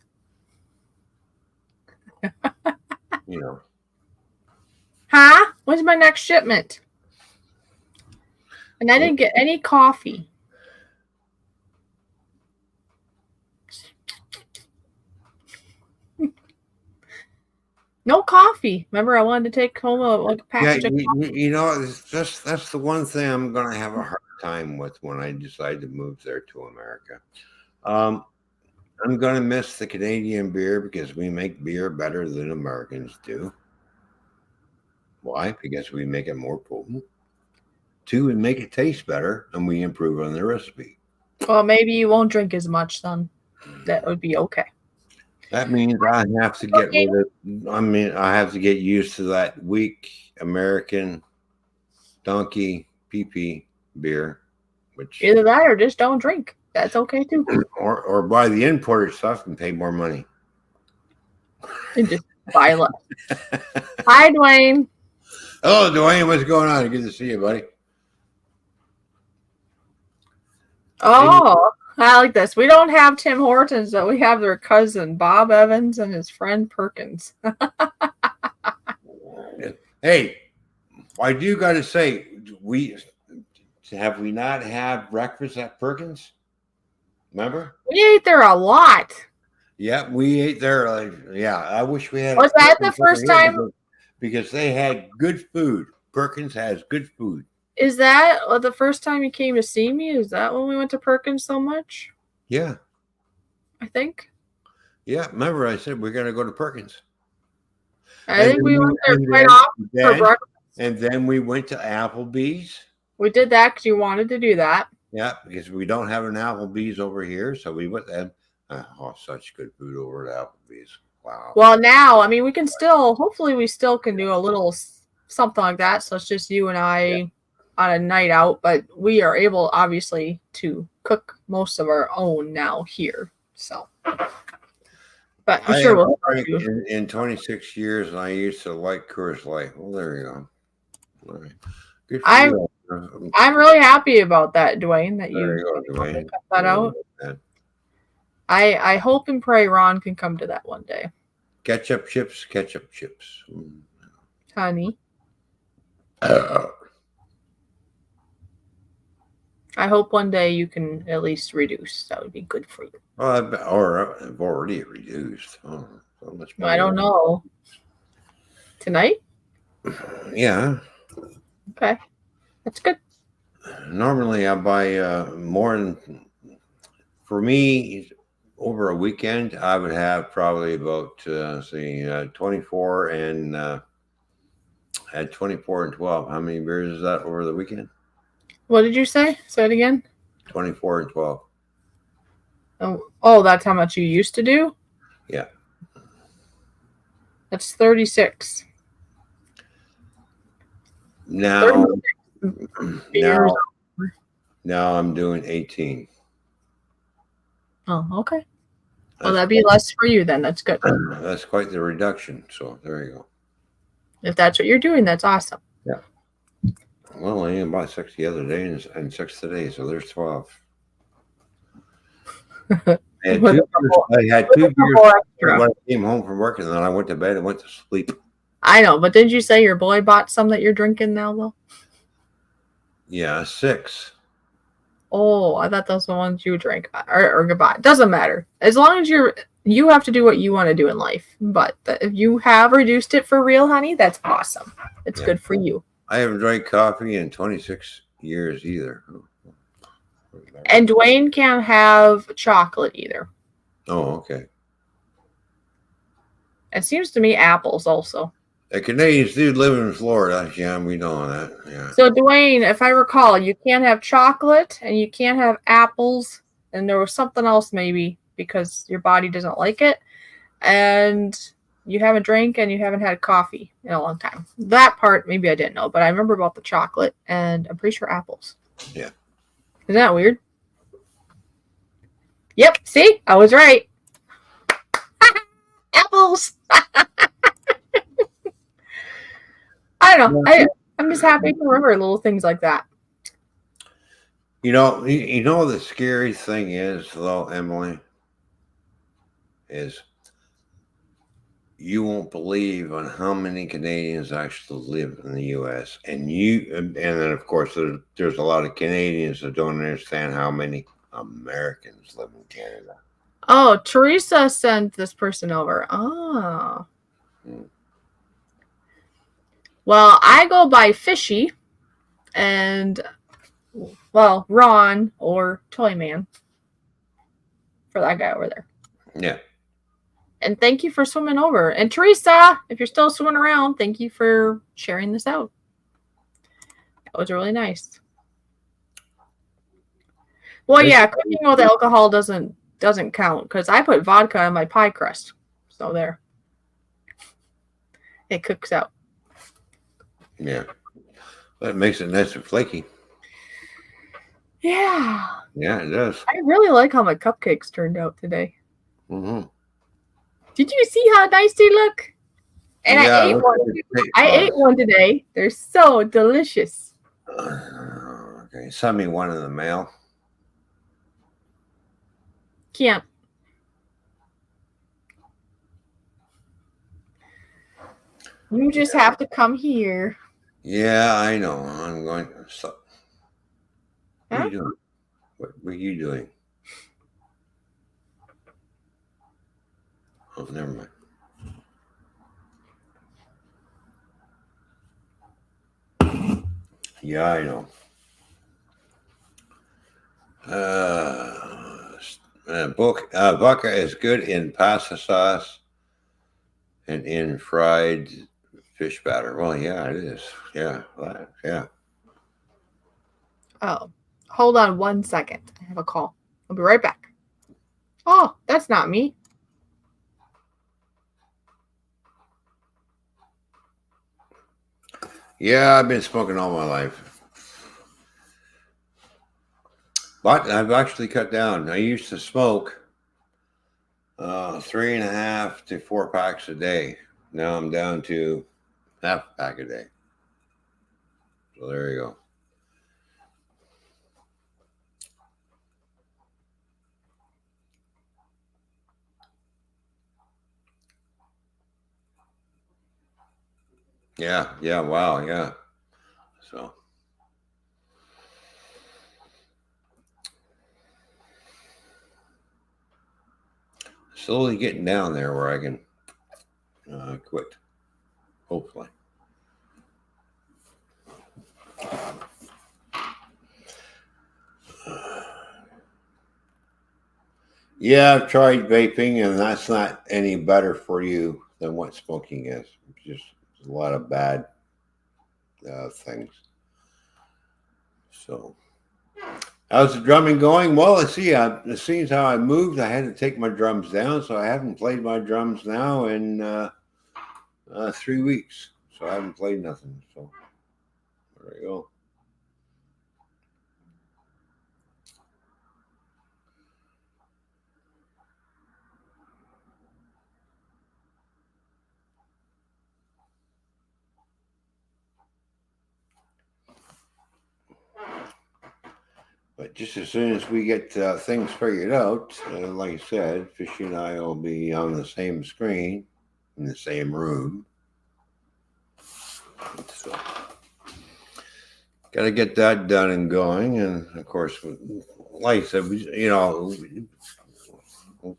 Huh? When's my next shipment? And I didn't get any coffee. No coffee. Remember, I wanted to take home a Yeah, package of it's just that's the one thing I'm gonna have a hard time with when I decide to move there to America. Um, I'm gonna miss the Canadian beer because we make beer better than Americans do. Why? Because we make it more potent. Two, we make it taste better, and we improve on the recipe. Well, maybe you won't drink as much then. That would be okay. That means I have to get rid of. I mean, I have to get used to that weak American donkey PP beer, which Either that or just don't drink. That's okay too. or buy the imported stuff and pay more money. And just buy less. Hi, Dwayne. Hello, Dwayne. What's going on? Good to see you, buddy. Oh, I like this. We don't have Tim Hortons, but we have their cousin, Bob Evans, and his friend Perkins. Hey, I do got to say, we not had breakfast at Perkins? Remember? We ate there a lot. Yeah, we ate there. I wish we had. Was that the first time? Because they had good food. Perkins has good food. Is that the first time you came to see me? Is that when we went to Perkins so much? Yeah. I think. Yeah, remember I said we're going to go to Perkins. I think we went there quite often for breakfast. And then we went to Applebee's. We did that because you wanted to do that. Yeah, because we don't have an Applebee's over here, so we went there. Such good food over at Applebee's. Wow. Well, now, I mean, we can still, hopefully we still can do a little something like that. So it's just you and I on a night out, but we are able, obviously, to cook most of our own now here. So, but I'm sure we'll in 26 years, I used to like Coors Light. Well, there you go. All right. Good for you. I'm really happy about that, Dwayne, that you Dwayne. cut that out. I hope and pray Ron can come to that one day. Ketchup chips. Honey. I hope one day you can at least reduce. That would be good for you. Or I've already reduced. Oh, so much I don't know. Tonight? Yeah. Okay. That's good. Normally I buy more than, for me, over a weekend, I would have probably about 24 and had 24 and 12. How many beers is that over the weekend? What did you say? Say it again. 24 and 12. Oh, that's how much you used to do? Yeah. That's 36. Now I'm doing 18. Oh, okay. Well, that'd be less for you then. That's good. That's quite the reduction. So there you go. If that's what you're doing, that's awesome. Yeah. Well, I bought 6 the other day and 6 today, so there's 12. I had 2 beers when I came home from work, and then I went to bed and went to sleep. I know, but didn't you say your boy bought some that you're drinking now, though? Yeah, 6. Oh, I thought those were the ones you drank or goodbye. Doesn't matter. As long as you have to do what you want to do in life. But if you have reduced it for real, honey, that's awesome. It's good for you. I haven't drank coffee in 26 years either. And Dwayne can't have chocolate either. Oh, okay. It seems to me apples also. The Canadians do live in Florida. Yeah, we know that. Yeah. So, Dwayne, if I recall, you can't have chocolate and you can't have apples. And there was something else maybe because your body doesn't like it. And you haven't drank and you haven't had coffee in a long time. That part, maybe I didn't know. But I remember about the chocolate and I'm pretty sure apples. Yeah. Isn't that weird? Yep. See? I was right. Apples. I don't know. I'm just happy to remember little things like that. You know the scary thing is, though, Emily, is you won't believe on how many Canadians actually live in the U.S. And then, of course, there's a lot of Canadians that don't understand how many Americans live in Canada. Oh, Teresa sent this person over. Oh. Well, I go by Fishy and, well, Ron or Toyman for that guy over there. Yeah. And thank you for swimming over. And Teresa, if you're still swimming around, thank you for sharing this out. That was really nice. Well, yeah, cooking with alcohol doesn't count because I put vodka on my pie crust. So there. It cooks out. Yeah. That makes it nice and flaky. Yeah. Yeah, it does. I really like how my cupcakes turned out today. Mm-hmm. Did you see how nice they look? And yeah, I ate one. I ate one today. They're so delicious. Okay, send me one in the mail. Can't. You just have to come here. Yeah, I know. I'm going to stop. What are you doing? What were you doing? Oh, never mind. Yeah, I know. Vodka is good in pasta sauce and in fried fish batter. Well, yeah, it is. Yeah, yeah. Oh, hold on 1 second. I have a call. I'll be right back. Oh, that's not me. Yeah, I've been smoking all my life. But I've actually cut down. I used to smoke 3.5 to 4 packs a day. Now I'm down to half a pack a day. So there you go. Yeah, wow, yeah. So slowly getting down there where I can quit, hopefully. Yeah, I've tried vaping, and that's not any better for you than what smoking is. It's just a lot of bad things. So, how's the drumming going? Well, let's see. It seems how I moved. I had to take my drums down, so I haven't played my drums now in 3 weeks. So I haven't played nothing. So there you go. But just as soon as we get things figured out, like I said, Fishy and I will be on the same screen in the same room. So, got to get that done and going. And of course, like I said, we've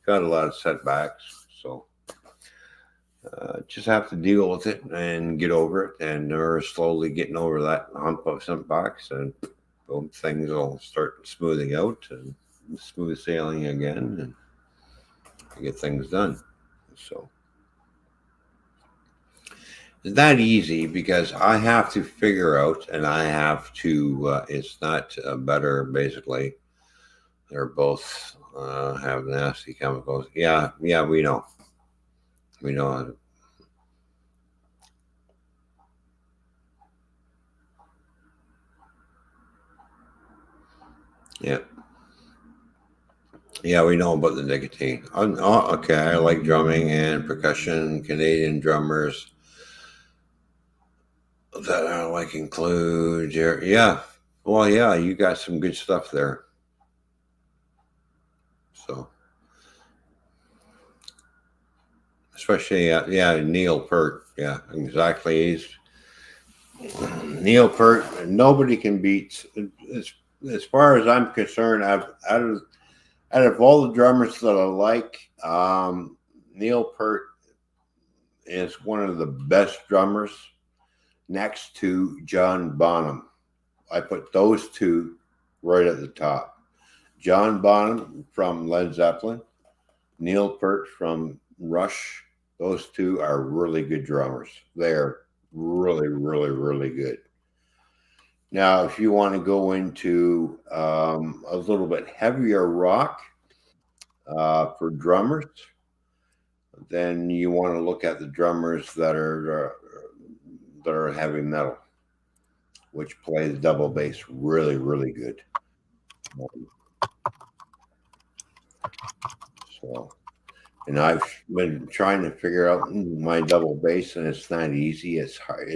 got a lot of setbacks. So just have to deal with it and get over it. And we're slowly getting over that hump of some box, and things will start smoothing out and smooth sailing again, and get things done. So it's not easy because I have to figure out, and I have to. It's not better. Basically, they're both have nasty chemicals. Yeah, we know. We know. Yeah. Yeah, we know about the nicotine. Okay, I like drumming and percussion. Canadian drummers that I like include. Yeah. Well, yeah, you got some good stuff there. So, especially, Neil Peart. Yeah, exactly. Neil Peart. Nobody can beat. As far as I'm concerned, out of all the drummers that I like, Neil Peart is one of the best drummers. next to John Bonham. I put those two right at the top. John Bonham from Led Zeppelin, Neil Peart from Rush. Those two are really good drummers. They're really, really, really good. Now, if you want to go into a little bit heavier rock for drummers, then you want to look at the drummers that are heavy metal, which plays double bass really, really good. So, and I've been trying to figure out my double bass, and it's not easy. It's hard.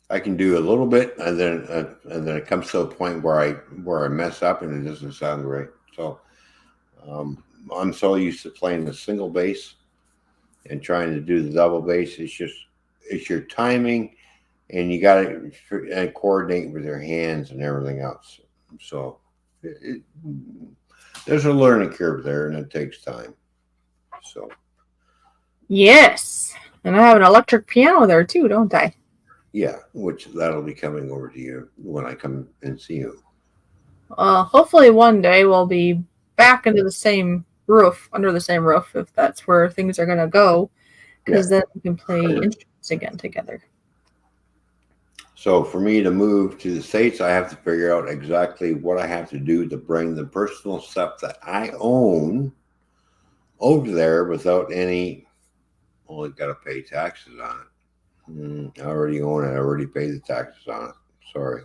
I can do a little bit, and then it comes to a point where I mess up, and it doesn't sound great. So, I'm so used to playing the single bass and trying to do the double bass. It's your timing, and you got to coordinate with your hands and everything else. So there's a learning curve there, and it takes time. So yes, and I have an electric piano there too, don't I? yeah, which that'll be coming over to you when I come and see you. Hopefully one day we'll be back under the same roof, if that's where things are gonna go, because then we can play instruments again together. So for me to move to the States, I have to figure out exactly what I have to do to bring the personal stuff that I own over there without any. Well, I've got to pay taxes on it. I already own it. I already paid the taxes on it. Sorry.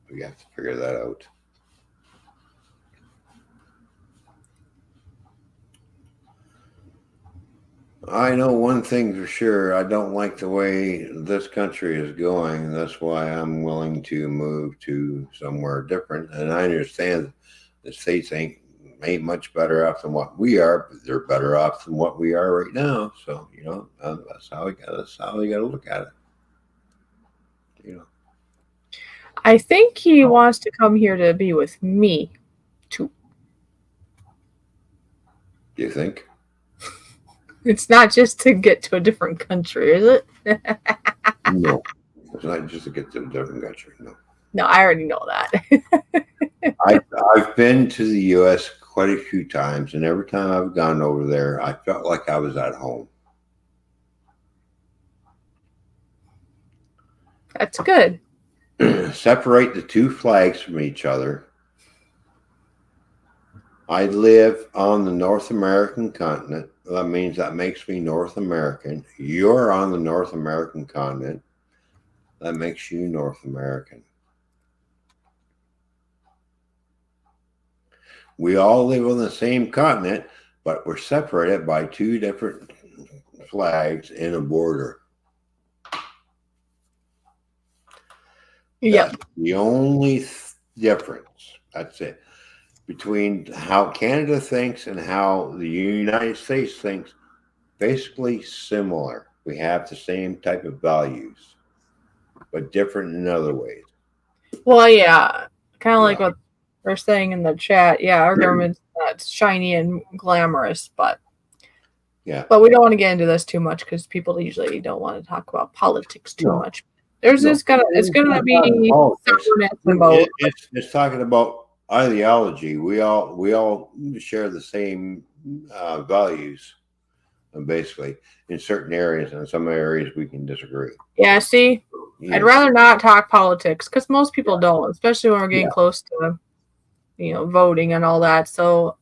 We have to figure that out. I know one thing for sure. I don't like the way this country is going. That's why I'm willing to move to somewhere different. And I understand the States ain't much better off than what we are, but they're better off than what we are right now. So that's how we got to look at it. I think he wants to come here to be with me too. Do you think? It's not just to get to a different country, is it? No, it's not just to get to a different country. No, I already know that. I've been to the U.S. quite a few times, and every time I've gone over there, I felt like I was at home. That's good. Separate the two flags from each other. I live on the North American continent. That makes me North American. You're on the North American continent. That makes you North American. We all live on the same continent, but we're separated by two different flags in a border. Yeah. That's the only difference. That's it. Between how Canada thinks and how the United States thinks, basically similar. We have the same type of values, but different in other ways. Well, yeah. Kind of like what we're saying in the chat. Yeah, our government's not shiny and glamorous, but we don't want to get into this too much because people usually don't want to talk about politics too much. It's gonna be it's talking about ideology. We all share the same values, basically, in certain areas. And in some areas we can disagree. Yeah, see, I'd rather not talk politics because most people don't, especially when we're getting close to voting and all that. So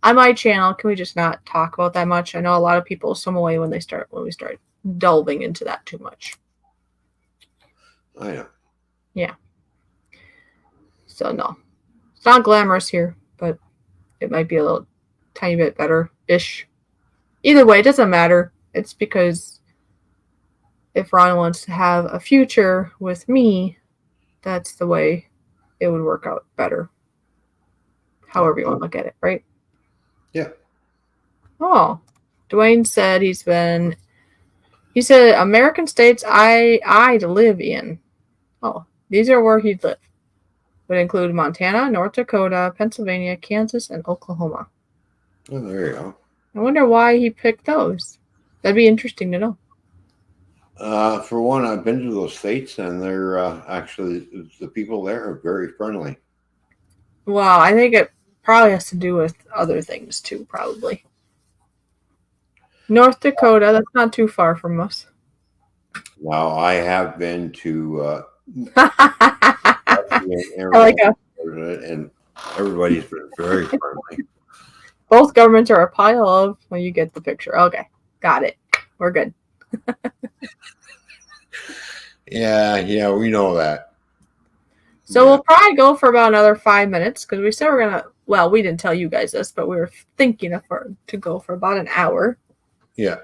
on my channel, can we just not talk about that much? I know a lot of people swim away when we start delving into that too much. I know. Yeah. So no, it's not glamorous here, but it might be a little tiny bit better-ish. Either way, it doesn't matter. It's because if Ron wants to have a future with me, that's the way it would work out better. However you want to look at it, right? Yeah. Oh, Dwayne said he said American states I'd live in. Oh, these are where he'd live. Would include Montana, North Dakota, Pennsylvania, Kansas, and Oklahoma. Oh, there you go. I wonder why he picked those. That'd be interesting to know. For one, I've been to those states, and they're actually the people there are very friendly. Wow, I think it probably has to do with other things too, probably. North Dakota, that's not too far from us. Now, I have been to I like a, and everybody's been very friendly. both governments are a pile of. Well, you get the picture. Okay, got it. We're good. Yeah, we know that. So we'll probably go for about another 5 minutes because we said we're gonna. Well, we didn't tell you guys this, but we were thinking to go for about an hour. Yeah.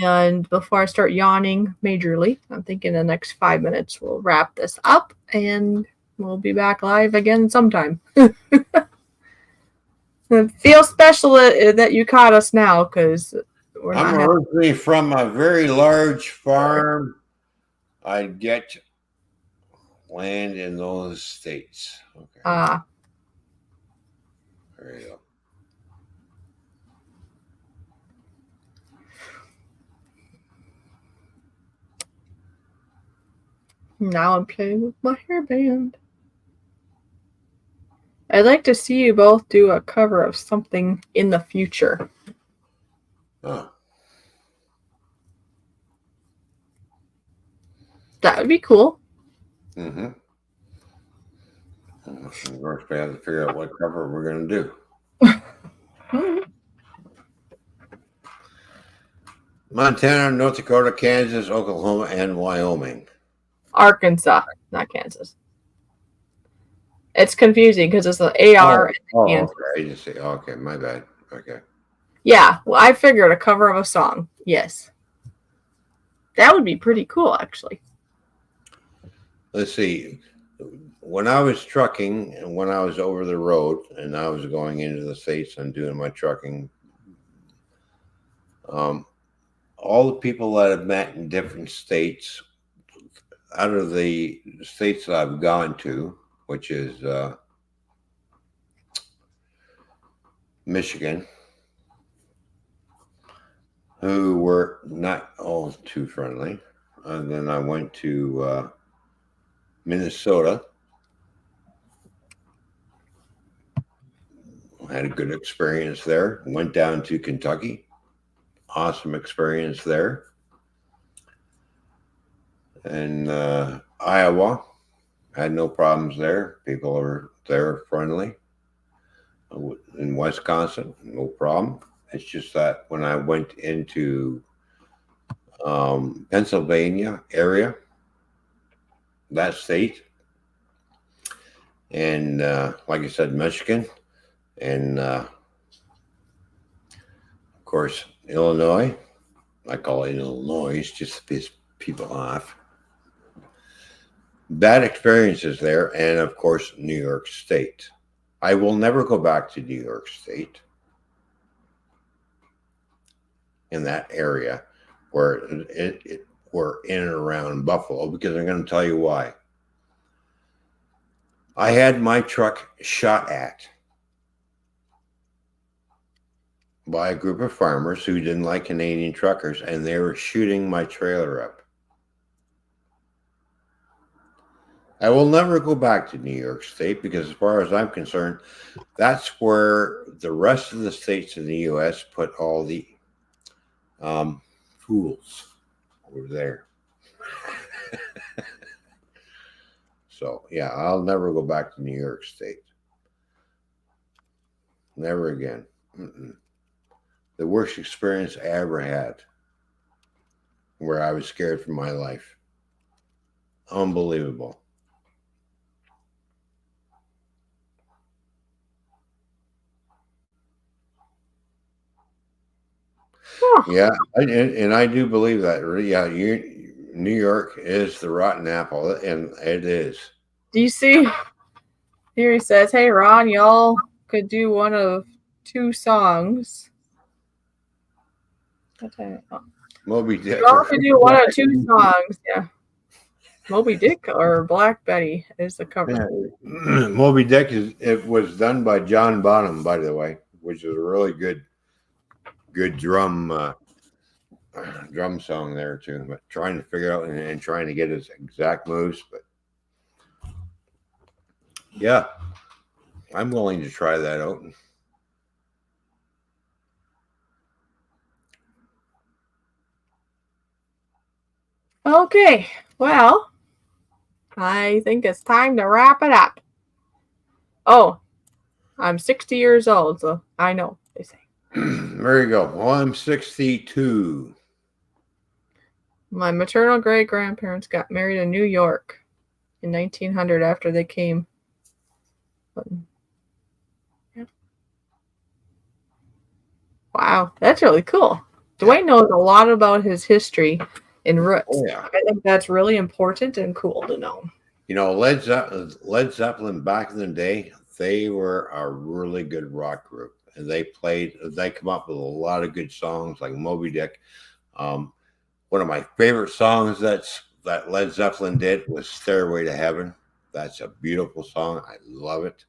And before I start yawning majorly, I'm thinking the next 5 minutes we'll wrap this up and we'll be back live again sometime. It feels special that you caught us now because we're not. I'm originally from a very large farm. I get land in those states. Okay. There you go. Now I'm playing with my hairband. I'd like to see you both do a cover of something in the future. Oh. That would be cool. Mm-hmm. Of course, we have to figure out what cover we're going to do. Montana, North Dakota, Kansas, Oklahoma, and Wyoming. Arkansas, not Kansas. It's confusing because it's the AR and Kansas. Okay. Okay, my bad. Okay. Yeah, well, I figured a cover of a song. Yes. That would be pretty cool, actually. Let's see. When I was trucking and when I was over the road and I was going into the States and doing my trucking, all the people that I've met in different states, out of the states that I've gone to, which is Michigan, who were not all too friendly. And then I went to Minnesota. Had a good experience there. Went down to Kentucky. Awesome experience there. And Iowa, had no problems there. People are there friendly. In Wisconsin, no problem. It's just that when I went into Pennsylvania area, that state, and like I said, Michigan, and of course, Illinois. I call it Illinois just to piss people off. Bad experiences there, and of course, New York State. I will never go back to New York State in that area where we're in and around Buffalo, because I'm going to tell you why. I had my truck shot at by a group of farmers who didn't like Canadian truckers, and they were shooting my trailer up. I will never go back to New York State because, as far as I'm concerned, that's where the rest of the states in the U.S. put all the fools over there. So, yeah, I'll never go back to New York State. Never again. The worst experience I ever had, where I was scared for my life. Unbelievable. Yeah, and I do believe that. Yeah, New York is the rotten apple, and it is. Do you see? Here he says, "Hey Ron, y'all could do one of two songs." Moby Dick. Y'all could do one of two songs. Yeah, Moby Dick or Black Betty is the cover. Yeah. Moby Dick it was done by John Bonham, by the way, which is a really good drum drum song there too, but trying to figure out and trying to get his exact moves. But yeah, I'm willing to try that out. Okay, well, I think it's time to wrap it up. Oh, I'm 60 years old, so I know, they say. There you go. Well, I'm 62. My maternal great-grandparents got married in New York in 1900 after they came. But, yeah. Wow, that's really cool. Dwayne knows a lot about his history in roots. Oh, yeah. I think that's really important and cool to know. You know, Led Zeppelin back in the day, they were a really good rock group. And they come up with a lot of good songs like Moby Dick. One of my favorite songs that Led Zeppelin did was Stairway to Heaven. That's a beautiful song. I love it.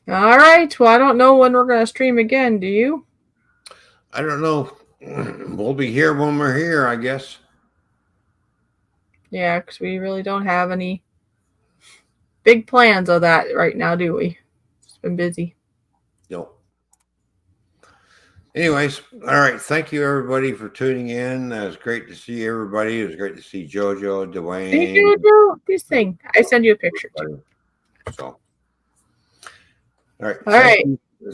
All right. Well, I don't know when we're going to stream again. Do you? I don't know. We'll be here when we're here, I guess. Yeah, because we really don't have any big plans of that right now, do we? It's been busy. Nope. Anyways, all right. Thank you, everybody, for tuning in. It was great to see everybody. It was great to see JoJo, Dwayne. Hey, JoJo, this thing. I send you a picture, too. So, all right. All right.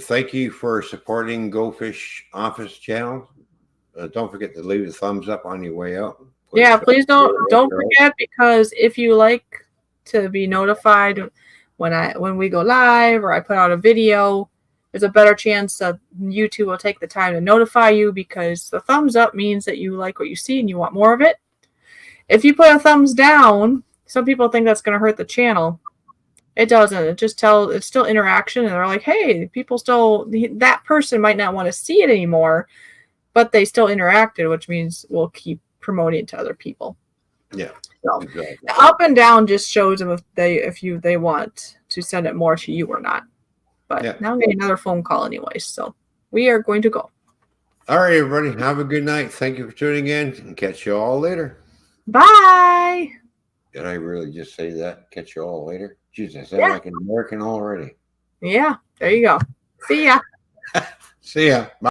Thank you for supporting Go Fish Office channel. Don't forget to leave a thumbs up on your way out. Yeah, please don't forget, because if you like to be notified when we go live or I put out a video, there's a better chance that YouTube will take the time to notify you, because the thumbs up means that you like what you see and you want more of it. If you put a thumbs down, some people think that's going to hurt the channel. It doesn't. It's still interaction, and they're like, hey, that person might not want to see it anymore, but they still interacted, which means we'll keep promoting it to other people. Yeah. So exactly. The up and down just shows them if they want to send it more to you or not. But yeah. Now I'm getting another phone call anyway, so we are going to go. All right, everybody. Have a good night. Thank you for tuning in, and catch you all later. Bye. Did I really just say that? Catch you all later? Jesus, I sound like an American already. Yeah, there you go. See ya. See ya. Bye.